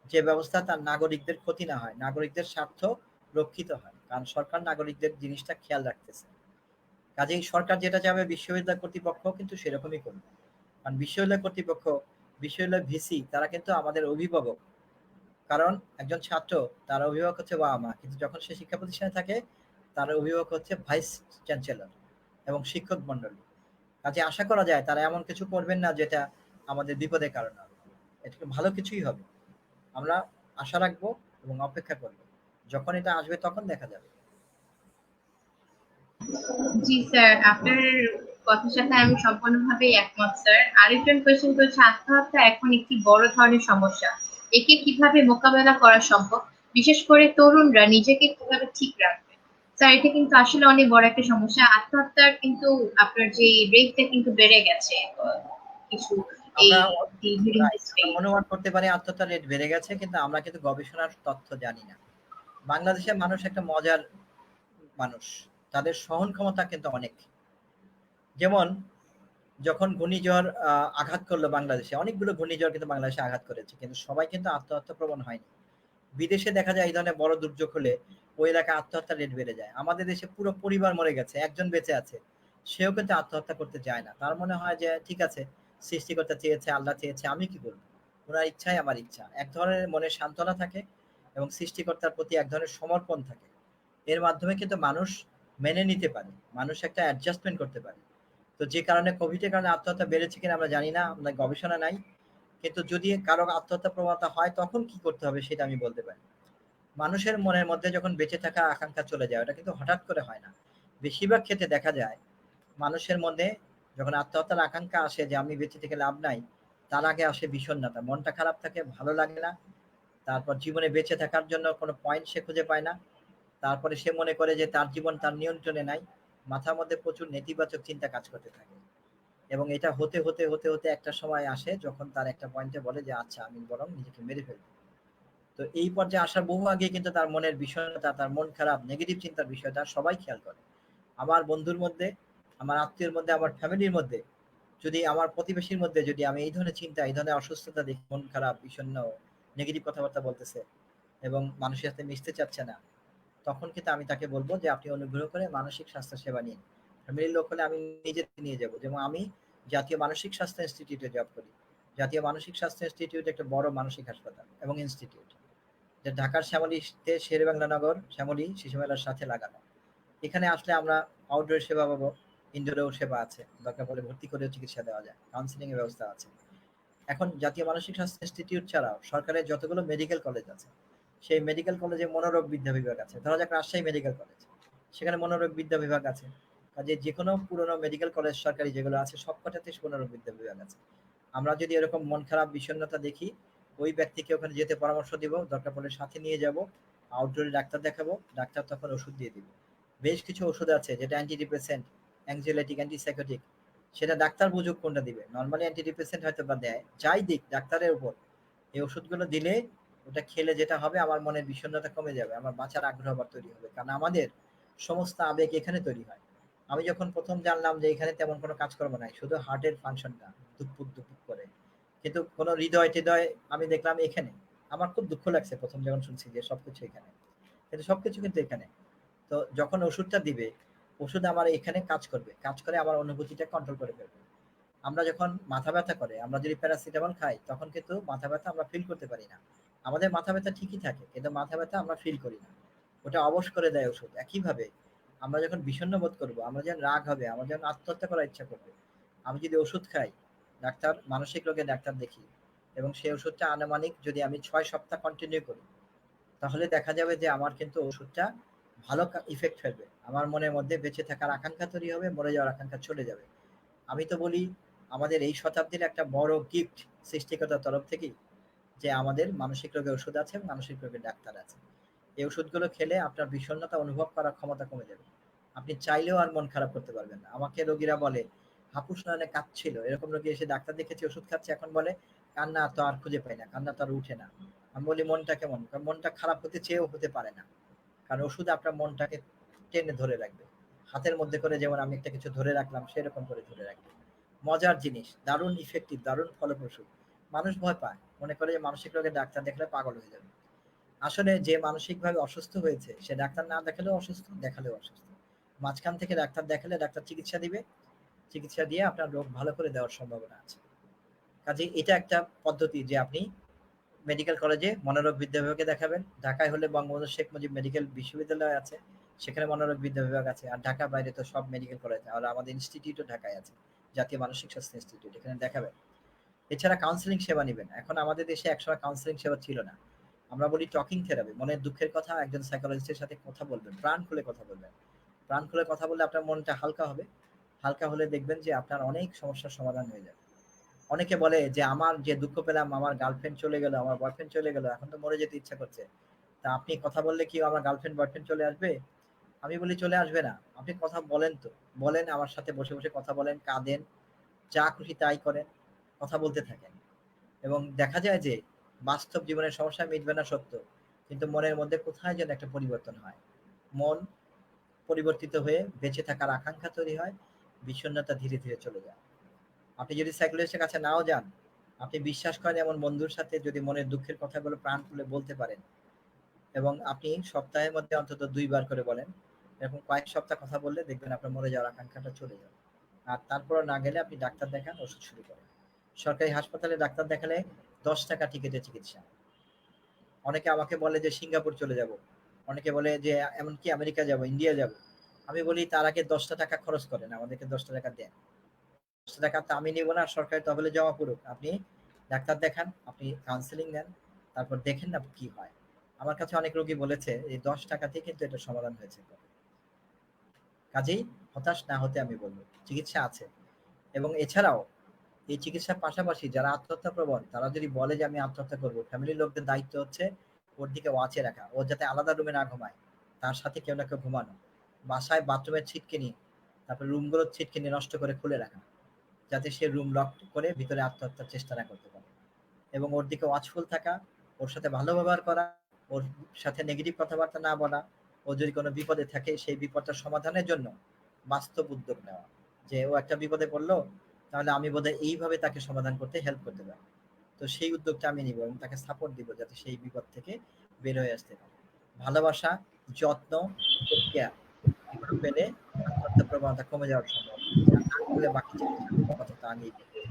যে ব্যবস্থা তার নাগরিকদের ক্ষতি না হয়, নাগরিকদের স্বার্থ রক্ষিত হয়। কারণ সরকার নাগরিকদের জিনিসটা খেয়াল রাখতেছে। কাজেই সরকার যেটা চাবে বিশ্ববিদ্যালয় কর্তৃপক্ষ কিন্তু সেরকমই করবে। কারণ বিশ্ববিদ্যালয় কর্তৃপক্ষ, বিশ্ববিদ্যালয় ভিসি তারা কিন্তু আমাদের অভিভাবক। কারণ একজন ছাত্র, তার অভিভাবক হচ্ছে বাবা-মা। কিন্তু যখন সে শিক্ষা প্রতিষ্ঠানে থাকে তার অভিভাবক হচ্ছে ভাইস চ্যান্সেলর এবং শিক্ষক মন্ডলী। কাজে আশা করা যায় তারা এমন কিছু করবেন না যেটা আমাদের বিপদের কারণ হবে। এটা ভালো কিছুই হবে। আমরা আশা রাখবো এবং অপেক্ষা করব। যখন এটা আসবে তখন দেখা যাবে। জি স্যার, আপনার কথার সাথে আমি সম্পূর্ণভাবে একমত স্যার। আরেকজন কোয়েশ্চেন করেছে আত্মহত্যা এখন একটি বড় ধরনের সমস্যা, একে কিভাবে মোকাবেলা করা সম্ভব, বিশেষ করে তরুণরা নিজেকে কিভাবে ঠিক রাখবে। স্যার এটা কিন্তু আসলে অনেক বড় একটা সমস্যা, আত্মহত্যার কিন্তু আপনার যে রেটটা কিন্তু বেড়ে গেছে কিছু এই আমরা ডিউরিং রাইট, দিস আমরা ফেজ। অনুমান করতে পারি আত্মহত্যার রেট বেড়ে গেছে, কিন্তু আমরা কিন্তু গবেষণার তথ্য জানি না। বাংলাদেশের মানুষ একটা মজার মানুষ। তাদের সহন ক্ষমতা কিন্তু অনেক। যেমন যখন ঘূর্ণিঝড় আঘাত করলো বাংলাদেশে, অনেকগুলো ঘূর্ণিঝড় কিন্তু বাংলাদেশে আঘাত করেছে। কিন্তু সবাই কিন্তু আত্মহত্যা প্রবণ হয়নি। বিদেশে দেখা যায় এই ধরনের বড় দুর্যোগ হলে ওই এলাকায় আত্মহত্যার রেট বেড়ে যায়। আমাদের দেশে পুরো পরিবার মরে গেছে, একজন বেঁচে আছে, সেও কিন্তু আত্মহত্যা করতে চায় না। তার মনে হয় যে ঠিক আছে, সৃষ্টিকর্তা চেয়েছে, আল্লাহ চেয়েছে, আমি কি করব, ওনার ইচ্ছাই আমার ইচ্ছা। এক ধরনের মনে সান্ত্বনা থাকে এবং সৃষ্টিকর্তার প্রতি এক ধরনের সমর্পণ থাকে। এর মাধ্যমে কিন্তু মানুষ মেনে নিতে পারে, মানুষ একটা অ্যাডজাস্টমেন্ট করতে পারে। তো যে কারণে কোভিডের কারণে আত্মহত্যা বেড়েছে কিনা আমরা জানি না, আমরা গবেষণা নাই। কিন্তু যদি কারো আত্মহত্যা প্রবণতা হয় তখন কি করতে হবে সেটা আমি বলতে পারি। মানুষের মনের মধ্যে যখন বেঁচে থাকা আকাঙ্ক্ষা চলে যায়, ওটা কিন্তু হঠাৎ করে হয় না। বেশিরভাগ ক্ষেত্রে দেখা যায় মানুষের মধ্যে যখন আত্মহত্যার আকাঙ্ক্ষা আসে যে আমি বেঁচে থেকে লাভ নাই, তার আগে আসে বিষণ্ণতা, মনটা খারাপ থাকে, ভালো লাগে না। তারপর জীবনে বেঁচে থাকার জন্য কোনো পয়েন্ট সে খুঁজে পায় না। তারপরে সে মনে করে যে তার জীবন তার নিয়ন্ত্রণে নাই, মাথার মধ্যে প্রচুর নেতিবাচক চিন্তা কাজ করতে থাকে, এবং এটা হতে হতে হতে হতে একটা সময় আসে যখন তার একটা পয়েন্টে বলে যে আচ্ছা আমি বরং নিজেকে মেরে ফেলবো। তো এই পর্যায়ে আসার বহু আগে কিন্তু তার মনের বিষয়টা, তার মন খারাপ, নেগেটিভ চিন্তার বিষয়টা সবাই খেয়াল করে। আমার বন্ধুর মধ্যে, আমার আত্মীয়ের মধ্যে, আমার ফ্যামিলির মধ্যে, যদি আমার প্রতিবেশীর মধ্যে যদি আমি এই ধরনের চিন্তা, এই ধরনের অসুস্থতা দেখি, মন খারাপ, বিষণ্ণ, নেগেটিভ কথাবার্তা বলতেছে এবং মানুষের সাথে মিশতে চাচ্ছে না, তখন কিন্তু আমি তাকে বলবো যে আপনি অনুগ্রহ করে মানসিক স্বাস্থ্য সেবা নিন। ফ্যামিলির লোক হলে আমি নিজে নিয়ে যাব, যেমন আমি জাতীয় মানসিক স্বাস্থ্য ইনস্টিটিউটে জব করি। জাতীয় মানসিক স্বাস্থ্য ইনস্টিটিউট একটা বড় মানসিক হাসপাতাল এবং ইনস্টিটিউট, যে ঢাকার শ্যামলীতে শেরেবাংলা নগর শ্যামলী শিশু মেলার সাথে লাগানো। এখানে আসলে আমরা আউটডোর সেবা পাবো, ইনডোরেও সেবা আছে, দরকার পড়লে ভর্তি করেও চিকিৎসা দেওয়া যায়, কাউন্সিলিং এর ব্যবস্থা আছে। এখন জাতীয় মানসিক স্বাস্থ্য ইনস্টিটিউট ছাড়াও সরকারের যতগুলো মেডিকেল কলেজ আছে, সেই মেডিকেল কলেজে মনোরোগ বিদ্যা বিভাগ আছে। ধরা যাক রাজশাহী মেডিকেল কলেজ, সেখানে মনোরোগ বিদ্যা বিভাগ আছে। কাজে যে কোনো পুরনো মেডিকেল কলেজ সরকারি যেগুলো আছে সবকটাতে মনোরোগ বিদ্যা বিভাগ আছে। আমরা যদি এরকম মন খারাপ, বিষণ্ণতা দেখি, ওই ব্যক্তিকে ওখানে যেতে পরামর্শ দিব, দরকার পড়লে সাথে নিয়ে যাব, আউটডোরে ডাক্তার দেখাবো, ডাক্তার তখন ওষুধ দিয়ে দিবে। বেশ কিছু ওষুধ আছে যেটা অ্যান্টি ডিপ্রেসেন্ট, অ্যাংজাইলেটিক, অ্যান্টিসাইকোটিক, সেটা ডাক্তার বুঝুক কোনটা দিবে। নর্মালি অ্যান্টি ডিপ্রেসেন্ট হয়তো বা দেয়, যাই দিক ডাক্তারের উপর। এই ওষুধগুলো দিলে ওটা খেলে যেটা হবে, আমার মনের বিষণ্ণতা কমে যাবে, আমার বাঁচার আগ্রহ আবার তৈরি হবে, কারণ আমাদের সমস্ত আবেগ এখানে তৈরি হয়। আমি যখন প্রথম জানলাম যে এখানে তেমন কোনো কাজকর্ম নাই, শুধু হার্টের ফাংশনটা দুপুক দুপুক করে, কিন্তু কোনো হৃদয় টিদয় আমি দেখলাম এখানে। আমার খুব দুঃখ লাগছে প্রথম যখন শুনছি যে সবকিছু এখানে, কিন্তু সবকিছু কিন্তু এখানে। তো যখন ওষুধটা দিবে, ওষুধ আমার এখানে কাজ করবে, কাজ করে আমার অনুভূতিটা কন্ট্রোল করে ফেলবে। আমরা যখন মাথা ব্যথা করে, আমরা যদি প্যারাসিটামল খাই, তখন কিন্তু মাথা ব্যথা আমরা ফিল করতে পারি না। আমাদের মাথা ব্যথা ঠিকই থাকে, কিন্তু মাথা ব্যথা আমরা ফিল করি না, ওটা অবশ করে দেয় ওষুধ। একইভাবে আমরা যখন বিষণ্ণ বোধ করবো, আমরা যখন রাগ হবে, আমরা যখন আত্মহত্যা করার ইচ্ছা করবে, আমি যদি ওষুধ খাই, ডাক্তার, মানসিক রোগের ডাক্তার দেখি, এবং সেই ওষুধটা আনুমানিক যদি আমি 6 সপ্তাহ কন্টিনিউ করি, তাহলে দেখা যাবে যে আমার কিন্তু ওষুধটা ভালো ইফেক্ট ফেলবে। আমার মনের মধ্যে বেঁচে থাকার আকাঙ্ক্ষা তৈরি হবে, মরে যাওয়ার আকাঙ্ক্ষা চলে যাবে। আমি তো বলি আমাদের এই শতাব্দীর একটা বড় গিফট সৃষ্টিকর্তার তরফ থেকেই, যে আমাদের মানসিক রোগের ওষুধ আছে, মানসিক রোগের ডাক্তার আছে। এই ওষুধগুলো খেলে আপনার বিষণ্ণতা অনুভব করার ক্ষমতা কমে যাবে। আপনি চাইলেও আর মন খারাপ করতে পারবেন না। আমাকে রোগীরা বলে হাপুস নয়নে কাঁদছিল, এরকম রোগী এসে ডাক্তার দেখেছে, ওষুধ খাচ্ছে, এখন বলে কান্না তো আর খুঁজে পাই না, কান্না তো আর উঠে না। আমি বলি মনটা কেমন? মনটা খারাপ হতে চেয়েও হতে পারে না, কারণ ওষুধ আপনার মনটাকে টেনে ধরে রাখবে। হাতের মধ্যে করে যেমন আমি একটা কিছু ধরে রাখলাম, সেরকম করে ধরে রাখবে। মজার জিনিস, দারুণ ইফেক্টিভ, দারুণ ফলপ্রসূ। মানুষ ভয় পায়, মনে করে যে মানসিক রোগের ডাক্তার দেখলে পাগল হয়ে যাবে। আসলে যে মানসিকভাবে অসুস্থ হয়েছে, সে ডাক্তার না দেখালেও অসুস্থ, দেখালেও অসুস্থ। মাঝখান থেকে ডাক্তার দেখালে ডাক্তার চিকিৎসা দিবে, চিকিৎসা দিয়ে আপনার রোগ ভালো করে দেওয়ার সম্ভাবনা আছে। কাজেই এটা একটা পদ্ধতি যে আপনি মেডিকেল কলেজে মনোরোগ বিদ্যা বিভাগে দেখাবেন। ঢাকায় হলে বঙ্গবন্ধু শেখ মুজিব মেডিকেল বিশ্ববিদ্যালয় আছে, সেখানে মনোরোগ বিদ্যা বিভাগ আছে। আর ঢাকার বাইরে তো সব মেডিকেল কলেজ, আর আমাদের ইনস্টিটিউটও ঢাকায় আছে, জাতীয় মানসিক স্বাস্থ্য ইনস্টিটিউট, এখানে দেখাবেন। এছাড়া কাউন্সিলিং সেবা নিবেন। এখন আমাদের দেশে একসময় কাউন্সিলিং সেবা ছিল না। আমরা বলি টকিং থেরাপি, মনের দুঃখের কথা একজন সাইকোলজিস্টের সাথে কথা বলবেন, প্রাণ খুলে কথা বলবেন। প্রাণ খুলে কথা বললে আপনার মনটা হালকা হবে। হালকা হলে দেখবেন যে আপনার অনেক সমস্যার সমাধান হয়ে যাবে। অনেকে বলে যে আমার যে দুঃখ পেলাম, আমার গার্লফ্রেন্ড চলে গেল, আমার বয়ফ্রেন্ড চলে গেল, এখন তো মরে যেতে ইচ্ছা করছে। তা আপনি কথা বললে কি আমার গার্লফ্রেন্ড বয়ফ্রেন্ড চলে আসবে? আমি বলি চলে আসবে না। আপনি কথা বলেন তো, বলেন, আমার সাথে বসে বসে কথা বলেন, কাঁদেন, যা খুশি তাই করেন, কথা বলতে থাকেন। এবং দেখা যায় যে বাস্তব জীবনের সমস্যা মিটবে না সত্য, কিন্তু মনের মধ্যে কোথায় যেন একটা পরিবর্তন হয়। মন পরিবর্তিত হয়ে বেঁচে থাকার আকাঙ্ক্ষা তৈরি হয়, বিষণ্ণতা ধীরে ধীরে চলে যায়। আপনি যদি সাইকোলজিস্টের কাছে নাও যান, আপনি বিশ্বাস করেন এমন বন্ধুর সাথে যদি মনের দুঃখের কথাগুলো প্রাণ খুলে বলতে পারেন, এবং আপনি সপ্তাহের মধ্যে অন্তত 2 বার করে বলেন, এরকম কয়েক সপ্তাহ কথা বললে দেখবেন আপনার মরে যাওয়ার আকাঙ্ক্ষাটা চলে যাবে। আর তারপরও না গেলে আপনি ডাক্তার দেখান, ওষুধ শুরু করেন। সরকারি হাসপাতালে ডাক্তার দেখালে 10 টাকা টিকিটের চিকিৎসা। অনেকে আমাকে বলে যে সিঙ্গাপুর চলে যাব, অনেকে বলে যে এমনকি আমেরিকা যাব, ইন্ডিয়া যাব। আমি বলি তার আগে 10টা টাকা খরচ করেন, আমাদেরকে 10টা টাকা দেন। 10টা টাকা তো আমি নিব না, সরকারি তহবিলে জমা পড়ুক। আপনি ডাক্তার দেখান, আপনি কাউন্সিলিং নেন, তারপর দেখেন না কি হয়। আমার কাছে অনেক রোগী বলেছে এই 10 টাকাতেই কিন্তু এটা সমাধান হয়েছে। কাজেই হতাশ না হতে আমি বলবো, চিকিৎসা আছে। এবং এছাড়াও এই চিকিৎসার পাশাপাশি যারা আত্মহত্যা প্রবণ, তারা যদি বলে যে আমি আত্মহত্যা করবো, ফ্যামিলির লোকদের দায়িত্ব হচ্ছে ওর দিকে ওয়াচে রাখা, ও যাতে আলাদা রুমে না ঘুমায়। তার সাথে কেউ না কেউ ঘুমানো, বাসায় বাথরুমের ছিটকিনি, তারপর রুমগুলোর ছিটকিনি নষ্ট করে খুলে রাখা, যাতে সে রুম লক করে ভিতরে আত্মহত্যার চেষ্টা না করতে পারে। এবং ওর দিকে ওয়াচফুল থাকা, ওর সাথে ভালো ব্যবহার করা, ওর সাথে নেগেটিভ কথাবার্তা না বলা, ও যদি কোনো বিপদে থাকে সেই বিপদটা সমাধানের জন্য বাস্তব উদ্যোগ নেওয়া, যে ও একটা বিপদে পড়লো, তাহলে আমি বোধহয় এইভাবে তাকে সমাধান করতে হেল্প করতে পারি। তো সেই উদ্যোগটা আমি নিব এবং তাকে সাপোর্ট দিব যাতে সেই বিপদ থেকে বের হয়ে আসতে পারে। ভালোবাসা, যত্ন, টেক কেয়ার, এগুলো পেলে আত্মহত্যার প্রবণতা কমে যাওয়ার সম্ভাবনা আছে। আর না করলে বাকি যে কথা তো আগেই বললাম।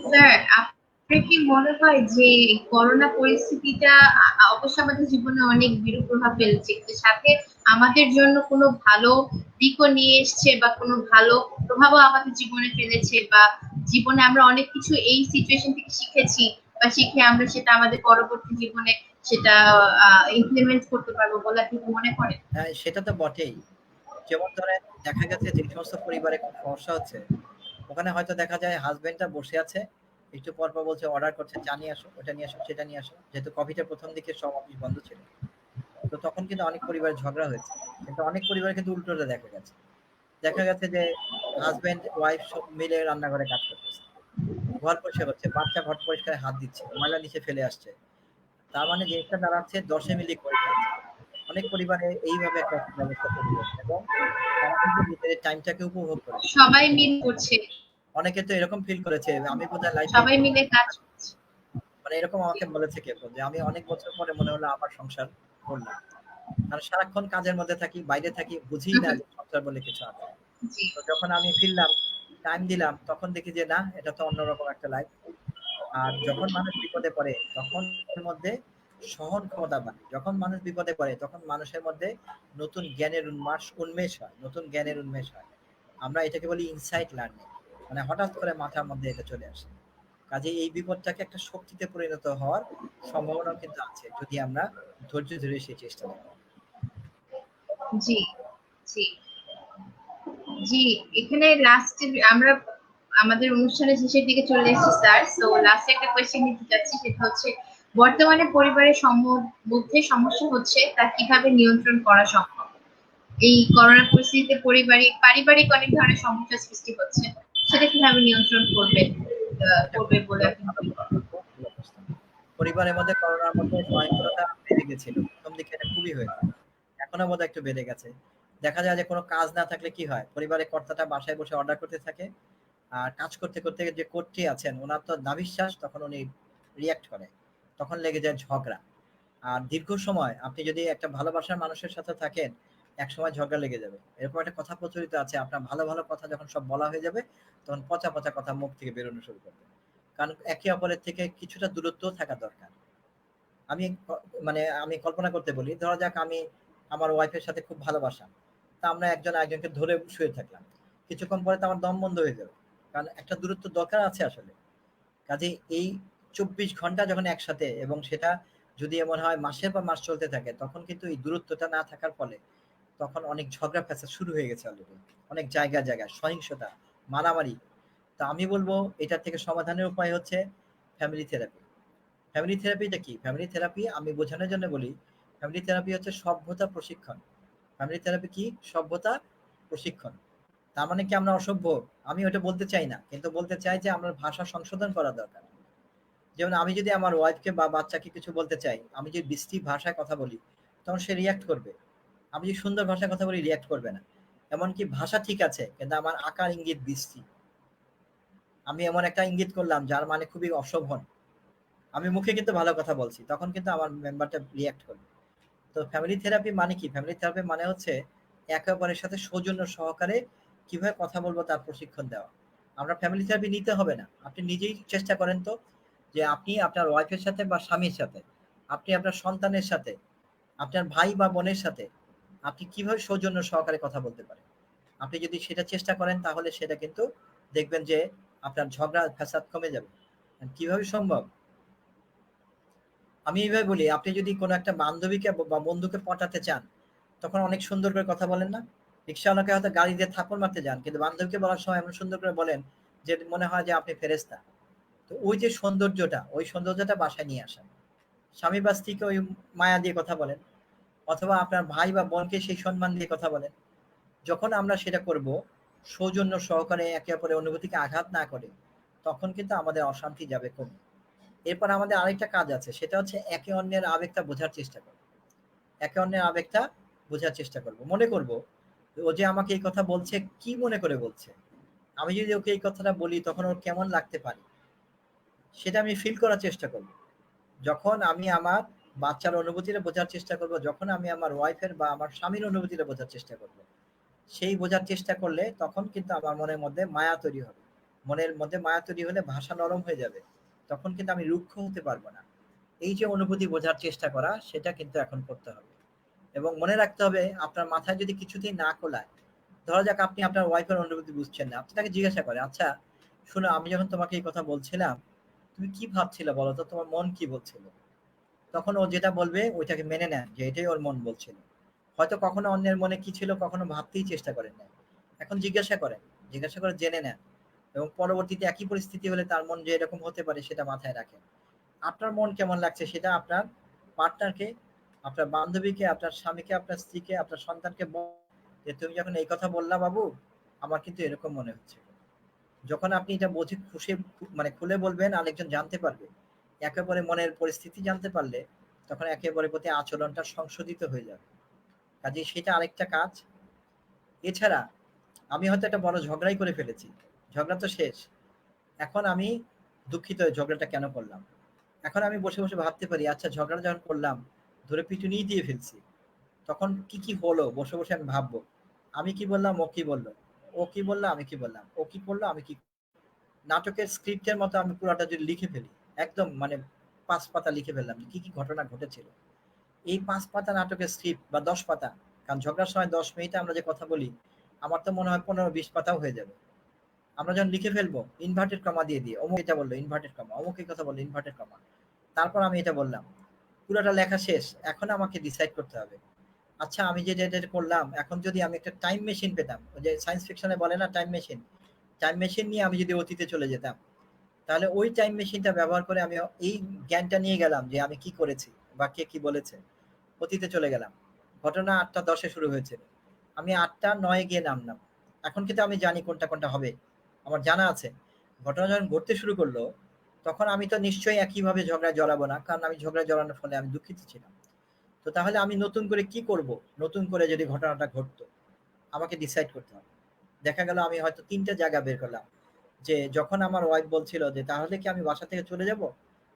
স্যার, আপনার কি মনে হয় যে করোনা পরিস্থিতিটা অবশ্য আমাদের জীবনে অনেক বিরূপ প্রভাব ফেলছে, কিন্তু সাথে আমাদের জন্য কোনো ভালো দিকও নিয়ে এসছে বা কোনো ভালো প্রভাবও আমাদের জীবনে ফেলেছে, বা জীবনে আমরা অনেক কিছু এই সিচুয়েশন থেকে শিখেছি, বা শিখে আমরা সেটা আমাদের পরবর্তী জীবনে সেটা ইমপ্লিমেন্ট করতে পারবো বলে আপনি কি মনে করেন? হ্যাঁ, সেটা তো বটেই। যেমন ধরেন দেখা গেছে যে সমস্ত পরিবারে খুব সমস্যা হচ্ছে, ওখানে হয়তো দেখা যায় হাসব্যান্ডটা বসে আছে, একটু পর পর বলছে, অর্ডার করছে, চা নিয়ে আসো, ওটা নিয়ে আসো, সেটা নিয়ে আসো। যেহেতু কোভিডের প্রথম দিকে সব অফিস বন্ধ ছিল, তো তখন কিন্তু অনেক পরিবারে ঝগড়া হয়েছে। কিন্তু অনেক পরিবারে কিন্তু উল্টোটা দেখা গেছে। দেখা গেছে যে হাসব্যান্ড ওয়াইফ সব মিলে রান্নাঘরে কাজ করতেছে, ঘর পরিষ্কার হচ্ছে, বাচ্চা ঘর পরিষ্কারে হাত দিচ্ছে, ময়লা নিচে ফেলে আসছে। তার মানে জিনিসটা দাঁড়াচ্ছে ১০ মিলে করে কাজ। অনেক পরিবারে এইভাবে একটা ব্যবস্থা তৈরি হয়েছে এবং তারা কিন্তু নিজেদের টাইমটাকে উপভোগ করেছে। সবাই মিল করছে, অনেকে তো এরকম ফিল করেছে আমি বোধহয় লাইফে সবাই মিলে কাজ করছে। মানে এরকম আমাকে বলেছে কেউ, যে আমি অনেক বছর পরে মনে হলো আবার সংসার করলাম। কারণ সারাক্ষণ কাজের মধ্যে থাকি, বাইরে থাকি, বুঝি না যে সংসার বলে কিছু আছে। জি। তো যখন আমি ফিরলাম, টাইম দিলাম, তখন দেখি যে না, এটা তো অন্যরকম একটা লাইফ। আর যখন মানুষ বিপদে পড়ে তখন এর মধ্যে সহন ক্ষমতা বাড়ে। যখন মানুষ বিপদে পড়ে তখন মানুষের মধ্যে নতুন জ্ঞানের উন্মেষ হয়, নতুন জ্ঞানের উন্মেষ হয়। আমরা এটাকে বলি ইনসাইট লার্নিং। মানে হঠাৎ করে মাথার মধ্যে এটা চলে আসে। কাজে এই বিপদটাকে একটা শক্তিতে পরিণত হওয়ার সম্ভাবনা কিন্তু আছে যদি আমরা ধৈর্য ধরে সেই চেষ্টাটা করি। জি, জি, জি। এখানে লাস্টে আমরা আমাদের অনুষ্ঠানের শেষের দিকে চলে এসেছি স্যার। সো লাস্টে একটা কোয়েশ্চেন নিতে চাচ্ছি, সেটা হচ্ছে বর্তমানে পরিবারের মধ্যে সমস্যা হচ্ছে তা কিভাবে নিয়ন্ত্রণ করা সম্ভব? এই করোনা পরিস্থিতিতে পারিবারিক অনেক ধরনের সমস্যার সৃষ্টি হচ্ছে, সেটা কিভাবে নিয়ন্ত্রণ এটা করবে খুব বলে ভালো আপনি ভালো মনে প্রশ্ন, করেন? খুব ভালো প্রশ্ন। পরিবারের মধ্যে করোনার মধ্যে সহিংসতা বেড়ে গেছিল। প্রথম দিকে এটা খুবই হয়েছে। এখনো বোধহয় একটু বেড়ে গেছে। দেখা যায় যে কোনো কাজ না থাকলে কি হয়? পরিবারের কর্তাটা বাসায় বসে অর্ডার করতে থাকে। আর কাজ করতে, করতে যে কর্ত্রী আছেন উনার তো নাভিশ্বাস, তখন উনি রিঅ্যাক্ট করে। তখন লেগে যায় ঝগড়া। আর দীর্ঘ সময় আপনি যদি একটা ভালোবাসার মানুষের সাথে থাকেন, একসময় ঝগড়া লেগে যাবে। এরকম একটা কথা প্রচলিত আছে, আপনার ভালো, ভালো কথা যখন সব বলা হয়ে যাবে, তখন পচা, পচা কথা মুখ থেকে বেরোনো শুরু করবে। কারণ একে অপরের থেকে কিছুটা দূরত্ব থাকা দরকার। আমি মানে আমি কল্পনা করতে বলি, ধরা যাক আমি আমার ওয়াইফের সাথে খুব ভালোবাসা। তা আমরা একজন আরেকজনকে ধরে শুয়ে থাকলাম। কিছুক্ষণ পরে তো আমার দম বন্ধ হয়ে যাবে। কারণ একটা দূরত্ব দরকার আছে আসলে। কাজেই এই ২৪ ঘন্টা যখন একসাথে এবং সেটা যদি এমন হয় মাসের পর মাস চলতে থাকে, তখন কিন্তু এই দূরত্বটা না থাকার ফলে তখন অনেক ঝগড়া ফ্যাসাদ শুরু হয়ে গেছে অলরেডি। অনেক জায়গায়, জায়গায় সহিংসতা, মারামারি। তো আমি বলব এটার থেকে সমাধানের উপায় হচ্ছে ফ্যামিলি থেরাপি। ফ্যামিলি থেরাপিটা কি? ফ্যামিলি থেরাপি আমি বোঝানোর জন্য বলি, ফ্যামিলি থেরাপি হচ্ছে সভ্যতা প্রশিক্ষণ। ফ্যামিলি থেরাপি কি? সভ্যতা প্রশিক্ষণ। তার মানে কি আমরা অসভ্য? আমি ওটা বলতে চাই না। কিন্তু বলতে চাই যে আমার ভাষা সংশোধন করা দরকার। যেমন আমি যদি আমার ওয়াইফকে বা বাচ্চাকে কিছু বলতে চাই, আমি যদি বিশ্রী ভাষায় কথা বলি, তখন সে রিঅ্যাক্ট করবে। আমি যদি সুন্দর ভাষায় কথা বলি, রিঅ্যাক্ট করবে না। এমনকি ভাষা ঠিক আছে, কিন্তু আমার আকার ইঙ্গিত বিশ্রী। আমি এমন একটা ইঙ্গিত করলাম যার মানে খুবই অশোভন। আমি মুখে কিন্তু ভালো কথা বলছি, তখন কিন্তু আমার মেম্বারটা রিঅ্যাক্ট করবে। তো ফ্যামিলি থেরাপি মানে কি? ফ্যামিলি থেরাপি মানে হচ্ছে একে অপরের সাথে সৌজন্য সহকারে কিভাবে কথা বলবো তার প্রশিক্ষণ দেওয়া। আমরা ফ্যামিলি থেরাপি নিতে হবে না। আপনি নিজেই চেষ্টা করেন তো যে আপনি আপনার ওয়াইফের সাথে বা স্বামীর সাথে, আপনি আপনার সন্তানের সাথে, আপনার ভাই বা বোনের সাথে আপনি কিভাবে সৌজন্য সহকারে কথা বলতে পারেন। আপনি যদি সেটা চেষ্টা করেন তাহলে সেটা কিন্তু দেখবেন যে আপনার ঝগড়া ফ্যাসাদ কমে যাবে। কিভাবে সম্ভব? আমি এইভাবে বলি, আপনি যদি কোনো একটা বান্ধবীকে বা বন্ধুকে পটাতে চান, তখন অনেক সুন্দর করে কথা বলেন না? রিক্শাওয়ালাকে হয়তো গাড়ি দিয়ে থাপ্পড় মারতে যান, কিন্তু বান্ধবীকে বলার সময় এমন সুন্দর করে বলেন যে মনে হয় যে আপনি ফেরেশতা। তো ওই যে সৌন্দর্যটা, ওই সৌন্দর্যটা বাসায় নিয়ে আসেন। স্বামী বা স্ত্রীকে ওই মায়া দিয়ে কথা বলেন। অথবা আপনার ভাই বা বোনকে সেই সম্মান দিয়ে কথা বলেন। যখন আমরা সেটা করব সৌজন্য সহকারে একে অপরের অনুভূতিকে আঘাত না করে, তখন কিন্তু আমাদের অশান্তি যাবে কমে। এরপর আমাদের আরেকটা কাজ আছে, সেটা হচ্ছে একে অন্যের আবেগটা বোঝার চেষ্টা করব। একে অন্যের আবেগটা বোঝার চেষ্টা করব। মনে করব ও যে আমাকে এই কথা বলছে কি মনে করে বলছে। আমি যদি ওকে এই কথাটা বলি তখন ওর কেমন লাগতে পারে, সেটা আমি ফিল করার চেষ্টা করব। যখন আমি আমার বাচ্চার অনুভূতিটা বোঝার চেষ্টা করব, যখন আমি আমার ওয়াইফের বা আমার স্বামীর অনুভূতিটা বোঝার চেষ্টা করব, সেই বোঝার চেষ্টা করলে তখন কিন্তু আমার মনের মধ্যে মায়া তৈরি হবে। মনের মধ্যে মায়া তৈরি হলে ভাষা নরম হয়ে যাবে। তখন কিন্তু আমি রুক্ষ হতে পারবো না। এই যে অনুভূতি বোঝার চেষ্টা করা, সেটা কিন্তু এখন করতে হবে। এবং মনে রাখতে হবে, আপনার মাথায় যদি কিছুতেই না কোলায়, ধরা যাক আপনি আপনার ওয়াইফের অনুভূতি বুঝছেন না, আপনি তাকে জিজ্ঞাসা করেন, আচ্ছা শোনো, আমি যখন তোমাকে এই কথা বলছিলাম তুমি কি ভাবছিলে বলো তো, তোমার মন কি বলছিল? তখন ও যেটা বলবে ওইটাকে মেনে নেন যে এটাই ওর মন বলছিল। হয়তো কখনো অন্যের মনে কি ছিল কখনো ভাবতেই চেষ্টা করেন না। এখন জিজ্ঞাসা করেন, জিজ্ঞাসা করে জেনে নেন। এবং পরবর্তীতে একই পরিস্থিতি হলে তার মন যে এরকম হতে পারে সেটা মাথায় রাখেন। আপনার মন কেমন লাগছে সেটা আপনার পার্টনারকে, আপনার বান্ধবীকে, আপনার স্বামীকে, আপনার স্ত্রীকে, আপনার সন্তানকে যে তুমি যখন এই কথা বললা বাবু, আমার কিন্তু এরকম মনে হচ্ছে। যখন আপনি এটা বুঝে খুশি মানে খুলে বলবেন, আরেকজন জানতে পারবে। একেবারে মনের পরিস্থিতি জানতে পারলে তখন একেবারে প্রতি আচরণটা সংশোধিত হয়ে যাবে। কাজেই সেটা আরেকটা কাজ। এছাড়া আমি হয়তো একটা বড় ঝগড়াই করে ফেলেছি। ঝগড়া তো শেষ। এখন আমি দুঃখিত ঝগড়াটা কেন করলাম। এখন আমি বসে, বসে ভাবতে পারি, আচ্ছা ঝগড়া যখন করলাম, ধরে পিটুনিই দিয়ে ফেলছি। তখন কি, কি হলো বসে, বসে আমি ভাববো। আমি কি বললাম, ও কি বলল? ও কি বলল, আমি কি বললাম? ও কি করলো, আমি কি, নাটকের স্ক্রিপ্টের মতো আমি পুরাটা যদি লিখে ফেলি, একদম মানে ৫ পাতা লিখে ফেললাম যে কি, কি ঘটনা ঘটেছিল। এই ৫ পাতা নাটকের স্ক্রিপ্ট বা ১০ পাতা, কারণ ঝগড়ার সময় ১০ মিনিটে আমরা যে কথা বলি, আমার তো মনে হয় ১৫-২০ পাতাও হয়ে যাবে। আমরা যখন লিখে ফেলবো, ইনভার্টেড কমা দিয়ে দিই। অমুক এটা বলল, ইনভার্টেড কমা। অমুক এই কথা বলল, ইনভার্টেড কমা। তারপর আমি এটা বললাম। পুরাটা লেখা শেষ। এখন আমাকে ডিসাইড করতে হবে। আচ্ছা আমি যে যেটা করলাম, এখন যদি আমি একটা টাইম মেশিন পেতাম, ওই যে সায়েন্স ফিকশনে বলে না টাইম মেশিন, টাইম মেশিন নিয়ে আমি যদি অতীতে চলে যেতাম, তাহলে ওই টাইম মেশিনটা ব্যবহার করে আমি এই জ্ঞানটা নিয়ে গেলাম যে আমি কি করেছি বা কে কি বলেছে। অতীতে চলে গেলাম। ঘটনা ৮টা ১০-এ শুরু হয়েছিল। আমি ৮টা ৯-এ গিয়ে নামলাম। এখন কিন্তু আমি জানি কোনটা, কোনটা হবে। আমার জানা আছে। ঘটনা যখন ঘটতে শুরু করলো, তখন আমি তো নিশ্চয়ই একইভাবে ঝগড়ায় জড়াবো না। কারণ আমি ঝগড়ায় জড়ানোর ফলে আমি দুঃখিত ছিলাম। তো তাহলে আমি নতুন করে কি করব? নতুন করে যদি ঘটনাটা ঘটতো, আমাকে ডিসাইড করতে হবে। দেখা গেল আমি হয়তো ৩ টা জায়গা বের করলাম। যে যখন আমার ওয়াইফ বলছিল যে, "তাহলে কি আমি বাসা থেকে চলে যাব?"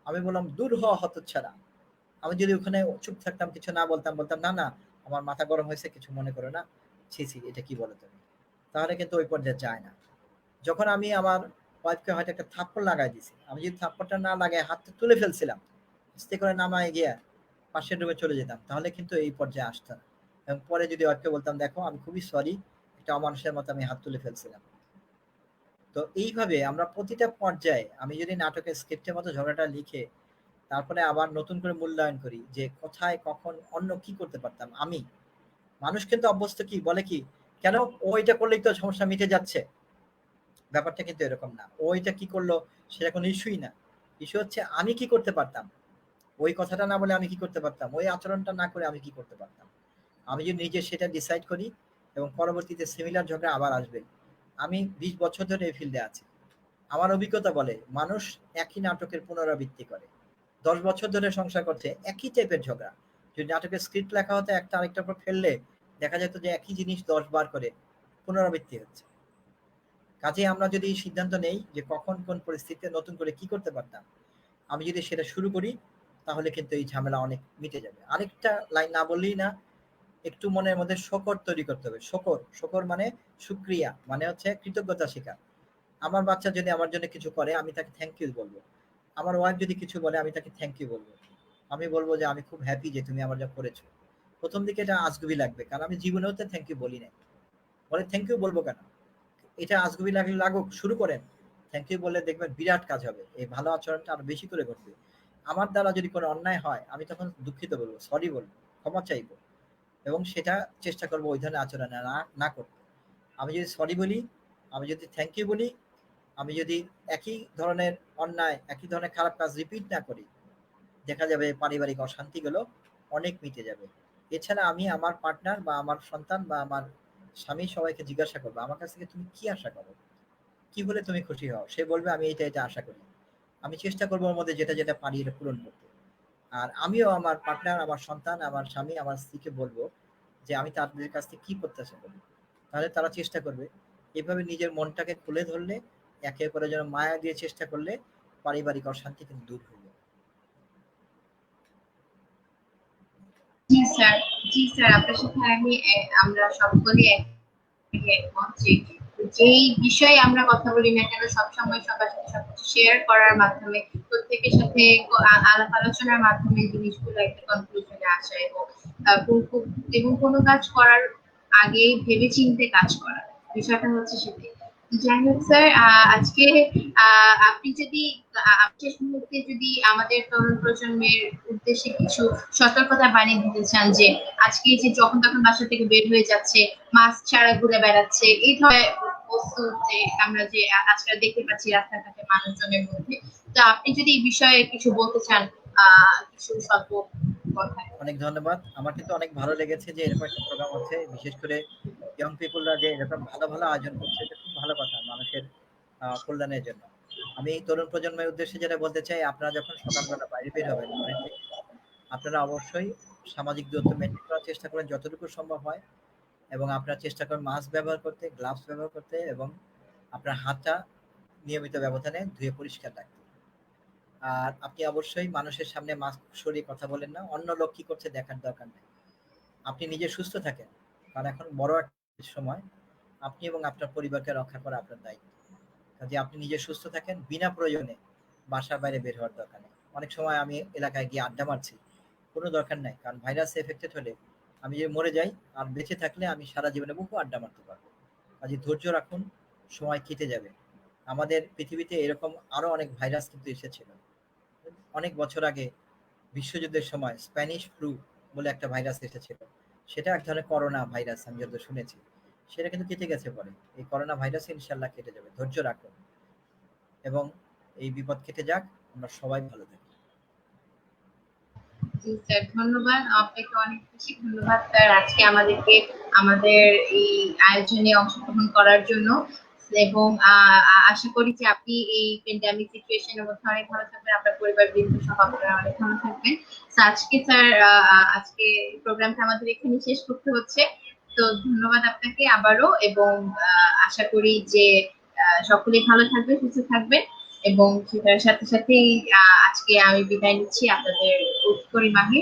আমি বললাম, "দূর হ হতচ্ছাড়া।" আমি যদি ওখানে চুপ থাকতাম, কিছু না বলতাম, বলতাম, "না, না, আমার মাথা গরম হয়েছে, কিছু মনে করো না। ছি, ছি, এটা কি বলো তুমি?" তাহলে কিন্তু ওই পর্যায়ে যায় না। যখন আমি আমার ওয়াইফকে হয়তো একটা থাপ্পড় লাগায় দিছি। আমি যদি থাপ্পড়টা না লাগায় হাতটা তুলে ফেলছিলাম, আস্তে করে নামায় গিয়ে পাশের রুমে চলে যেতাম। তাহলে কিন্তু এই পর্যায়ে আসতো না। এবং পরে যদি ওয়াইফকে বলতাম, "দেখো আমি খুবই সরি। একটা অমানুষের মতো আমি হাত তুলে ফেলছিলাম।" তো এইভাবে আমরা প্রতিটা পর্যায়ে আমি যদি নাটকের স্ক্রিপ্টের মতো ঝগড়াটা লিখে তারপরে আবার নতুন করে মূল্যায়ন করি যে কোথায় কখন অন্য কি করতে পারতাম আমি। মানুষ কিন্তু অভ্যস্ত কি বলে কি, কেন ও এটা করলেই তো সমস্যা মিটে যাচ্ছে। ব্যাপারটা কিন্তু এরকম না। ও এটা কি করলো সেটা কোনো ইস্যুই না। ইস্যু হচ্ছে আমি কি করতে পারতাম। ওই কথাটা না বলে আমি কি করতে পারতাম, ওই আচরণটা না করে আমি কি করতে পারতাম। আমি যদি নিজে সেটা ডিসাইড করি এবং পরবর্তীতে সিমিলার ঝগড়া আবার আসবে। আমি ২০ বছর ধরে এই ফিল্ডে আছি। আমার অভিজ্ঞতা বলে মানুষ একই নাটকের পুনরাবৃত্তি করে। ১০ বছর ধরে সংসার করছে একই টাইপের ঝগড়া। যদি নাটকের স্ক্রিপ্ট লেখা হতো একটা আরেকটার উপর ফেললে দেখা যেত যে একই জিনিস ১০ বার করে পুনরাবৃত্তি হচ্ছে। কাজেই আমরা যদি সিদ্ধান্ত নেই যে কখন কোন পরিস্থিতিতে নতুন করে কি করতে পারতাম, আমি যদি সেটা শুরু করি তাহলে কিন্তু এই ঝামেলা অনেক মিটে যাবে। আরেকটা লাইন না বললেই না, একটু মনের মধ্যে শকর তৈরি করতে হবে। শকর, শকর মানে শুকরিয়া, মানে হচ্ছে কৃতজ্ঞতা স্বীকার। আমার বাচ্চা যদি আমার জন্য কিছু করে আমি তাকে থ্যাংক ইউ বলবো। আমার ওয়াইফ যদি কিছু বলে আমি তাকে থ্যাংক ইউ বলবো। আমি বলবো যে আমি খুব হ্যাপি যে তুমি আমার জন্য করেছো। প্রথম দিকে এটা আজগুবি লাগবে, কারণ আমি জীবনেও তো থ্যাংক ইউ বলি নাই। বলে থ্যাংক ইউ বলবো কেন? এটা আজগুবি লাগলে লাগুক, শুরু করেন। থ্যাংক ইউ বললে দেখবেন বিরাট কাজ হবে। এই ভালো আচরণটা আরো বেশি করে ঘটবে। আমার দ্বারা যদি কোনো অন্যায় হয় আমি তখন দুঃখিত বলবো, সরি বলবো, ক্ষমা চাইবো। এবং সেটা চেষ্টা করবো ওই ধরনের আচরণ না না করতে। আমি যদি সরি বলি, আমি যদি থ্যাংক ইউ বলি, আমি যদি একই ধরনের অন্যায়, একই ধরনের খারাপ কাজ রিপিট না করি, দেখা যাবে পারিবারিক অশান্তিগুলো অনেক মিটে যাবে। এছাড়া আমি আমার পার্টনার বা আমার সন্তান বা আমার স্বামী সবাইকে জিজ্ঞাসা করবো, আমার কাছ থেকে তুমি কি আশা করো? কি হলে তুমি খুশি হও? সে বলবে আমি এটা আশা করি। আমি চেষ্টা করব ওর মধ্যে যেটা পারি এটা পূরণ করতে। আর আমিও আমার পার্টনার, আমার সন্তান, আমার স্বামী, আমার স্ত্রীকে বলব যে আমি তাদের কাছ থেকে কি প্রত্যাশা করি। তাহলে তারা চেষ্টা করবে। এভাবে নিজের মনটাকে খুলে ধরলে, একে অপরের জন্য মায়া দিয়ে চেষ্টা করলে পারিবারিক অশান্তি কিন্তু দূর হয়ে যাবে। জি স্যার, জি স্যার, আপনার সাথে আমরা সকলে একমত যে যেই বিষয়ে আমরা কথা বলি না কেন সবসময় সবার সাথে সবকিছু শেয়ার করার মাধ্যমে, প্রত্যেকের সাথে আলাপ আলোচনার মাধ্যমে জিনিসগুলো একটা কনক্লুশনে আসা, এবং কোনো কাজ করার আগে ভেবে চিন্তে কাজ করা, বিষয়টা হচ্ছে সেটাই। যাই হোক স্যার, আজকে আপনি যদি শেষ মুহূর্তে যদি আমাদের তরুণ প্রজন্মের উদ্দেশ্যে কিছু সতর্কতা বাণী দিতে চান, যে আজকে যে যখন তখন বাসা থেকে বের হয়ে যাচ্ছে, মাস্ক ছাড়া ঘুরে বেড়াচ্ছে, এই ধরনের বস্তু যে আমরা যে আজকাল দেখতে পাচ্ছি রাস্তাঘাটে মানুষজনের মধ্যে, তো আপনি যদি এই বিষয়ে কিছু বলতে চান, কিছু স্বল্প কথায়। অনেক ধন্যবাদ। আমার কিন্তু অনেক ভালো লেগেছে যে এরকম একটা প্রোগ্রাম হচ্ছে। বিশেষ করে ইয়ং পিপলরা যে এরকম ভালো আয়োজন করছে, এটা খুব ভালো কথা মানুষের কল্যাণের জন্য। আমি এই তরুণ প্রজন্মের উদ্দেশ্যে যেটা বলতে চাই, আপনারা যখন সকালবেলা বাইরে বের হবেন বাড়ি থেকে, আপনারা অবশ্যই সামাজিক দূরত্ব মেইনটেইন করার চেষ্টা করেন যতটুকু সম্ভব হয়, এবং আপনারা চেষ্টা করেন মাস্ক ব্যবহার করতে, গ্লাভস ব্যবহার করতে, এবং আপনার হাতটা নিয়মিত ব্যবধানে ধুয়ে পরিষ্কার রাখতে। আর আপনি অবশ্যই মানুষের সামনে মাস্ক সরিয়ে কথা বলেন না। অন্য লোক কি করছে দেখার দরকার নেই। আপনি নিজে সুস্থ থাকেন। কারণ এখন বড় একটা সময়। আপনি এবং আপনার পরিবারকে রক্ষা করা আপনার দায়িত্ব। কাজে আপনি নিজে সুস্থ থাকেন, বিনা প্রয়োজনে বাসার বাইরে বের হওয়ার দরকার নেই। অনেক সময় আমি এলাকায় গিয়ে আড্ডা মারছি। কোনো দরকার নাই। কারণ ভাইরাসে এফেক্টেড হলে আমি যদি মরে যাই, আর বেঁচে থাকলে আমি সারা জীবনে বহু আড্ডা মারতে পারবো। কাজে ধৈর্য রাখুন, সময় কেটে যাবে। আমাদের পৃথিবীতে এরকম আরো অনেক ভাইরাস কিন্তু এসেছিল। অনেক বছর আগে বিশ্বযুদ্ধের সময় স্প্যানিশ ফ্লু বলে একটা ভাইরাস এসেছিল। সেটা এক ধরনের করোনা ভাইরাস, আমি যতদূর শুনেছি। সেটা কিন্তু কেটে গেছে পরে। এই করোনা ভাইরাস ইনশাআল্লাহ কেটে যাবে। ধৈর্য রাখুন এবং এই বিপদ কেটে যাক। আমরা সবাই ভালো থাকি। জি স্যার, ধন্যবাদ। আপনাকে অনেক বেশি ধন্যবাদ স্যার, আজকে আমাদেরকে আমাদের এই আয়োজনে অংশগ্রহণ করার জন্য। এবং আশা করি যে আপনি এই প্যান্ডামিক সিচুয়েশনের মধ্যে অনেক ভালো থাকবেন, আপনার পরিবার বৃন্দ সহ আপনারা অনেক ভালো থাকবেন। তো আজকে স্যার, আজকে প্রোগ্রামটা আমাদের এখানে শেষ করতে হচ্ছে। তো ধন্যবাদ আপনাকে আবারও, এবং আশা করি যে সকলেই ভালো থাকবে, সুস্থ থাকবে। এবং সেটার সাথে সাথেই আজকে আমি বিদায় নিচ্ছি আপনাদের করি মাহি।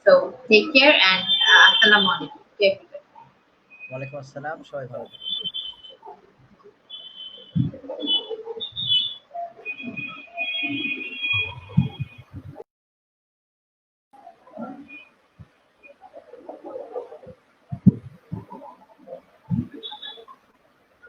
তো টেক কেয়ার এন্ড আসসালামু আলাইকুম to everybody. ওয়ালাইকুম আসসালাম। সবাই ভালো থাকুন।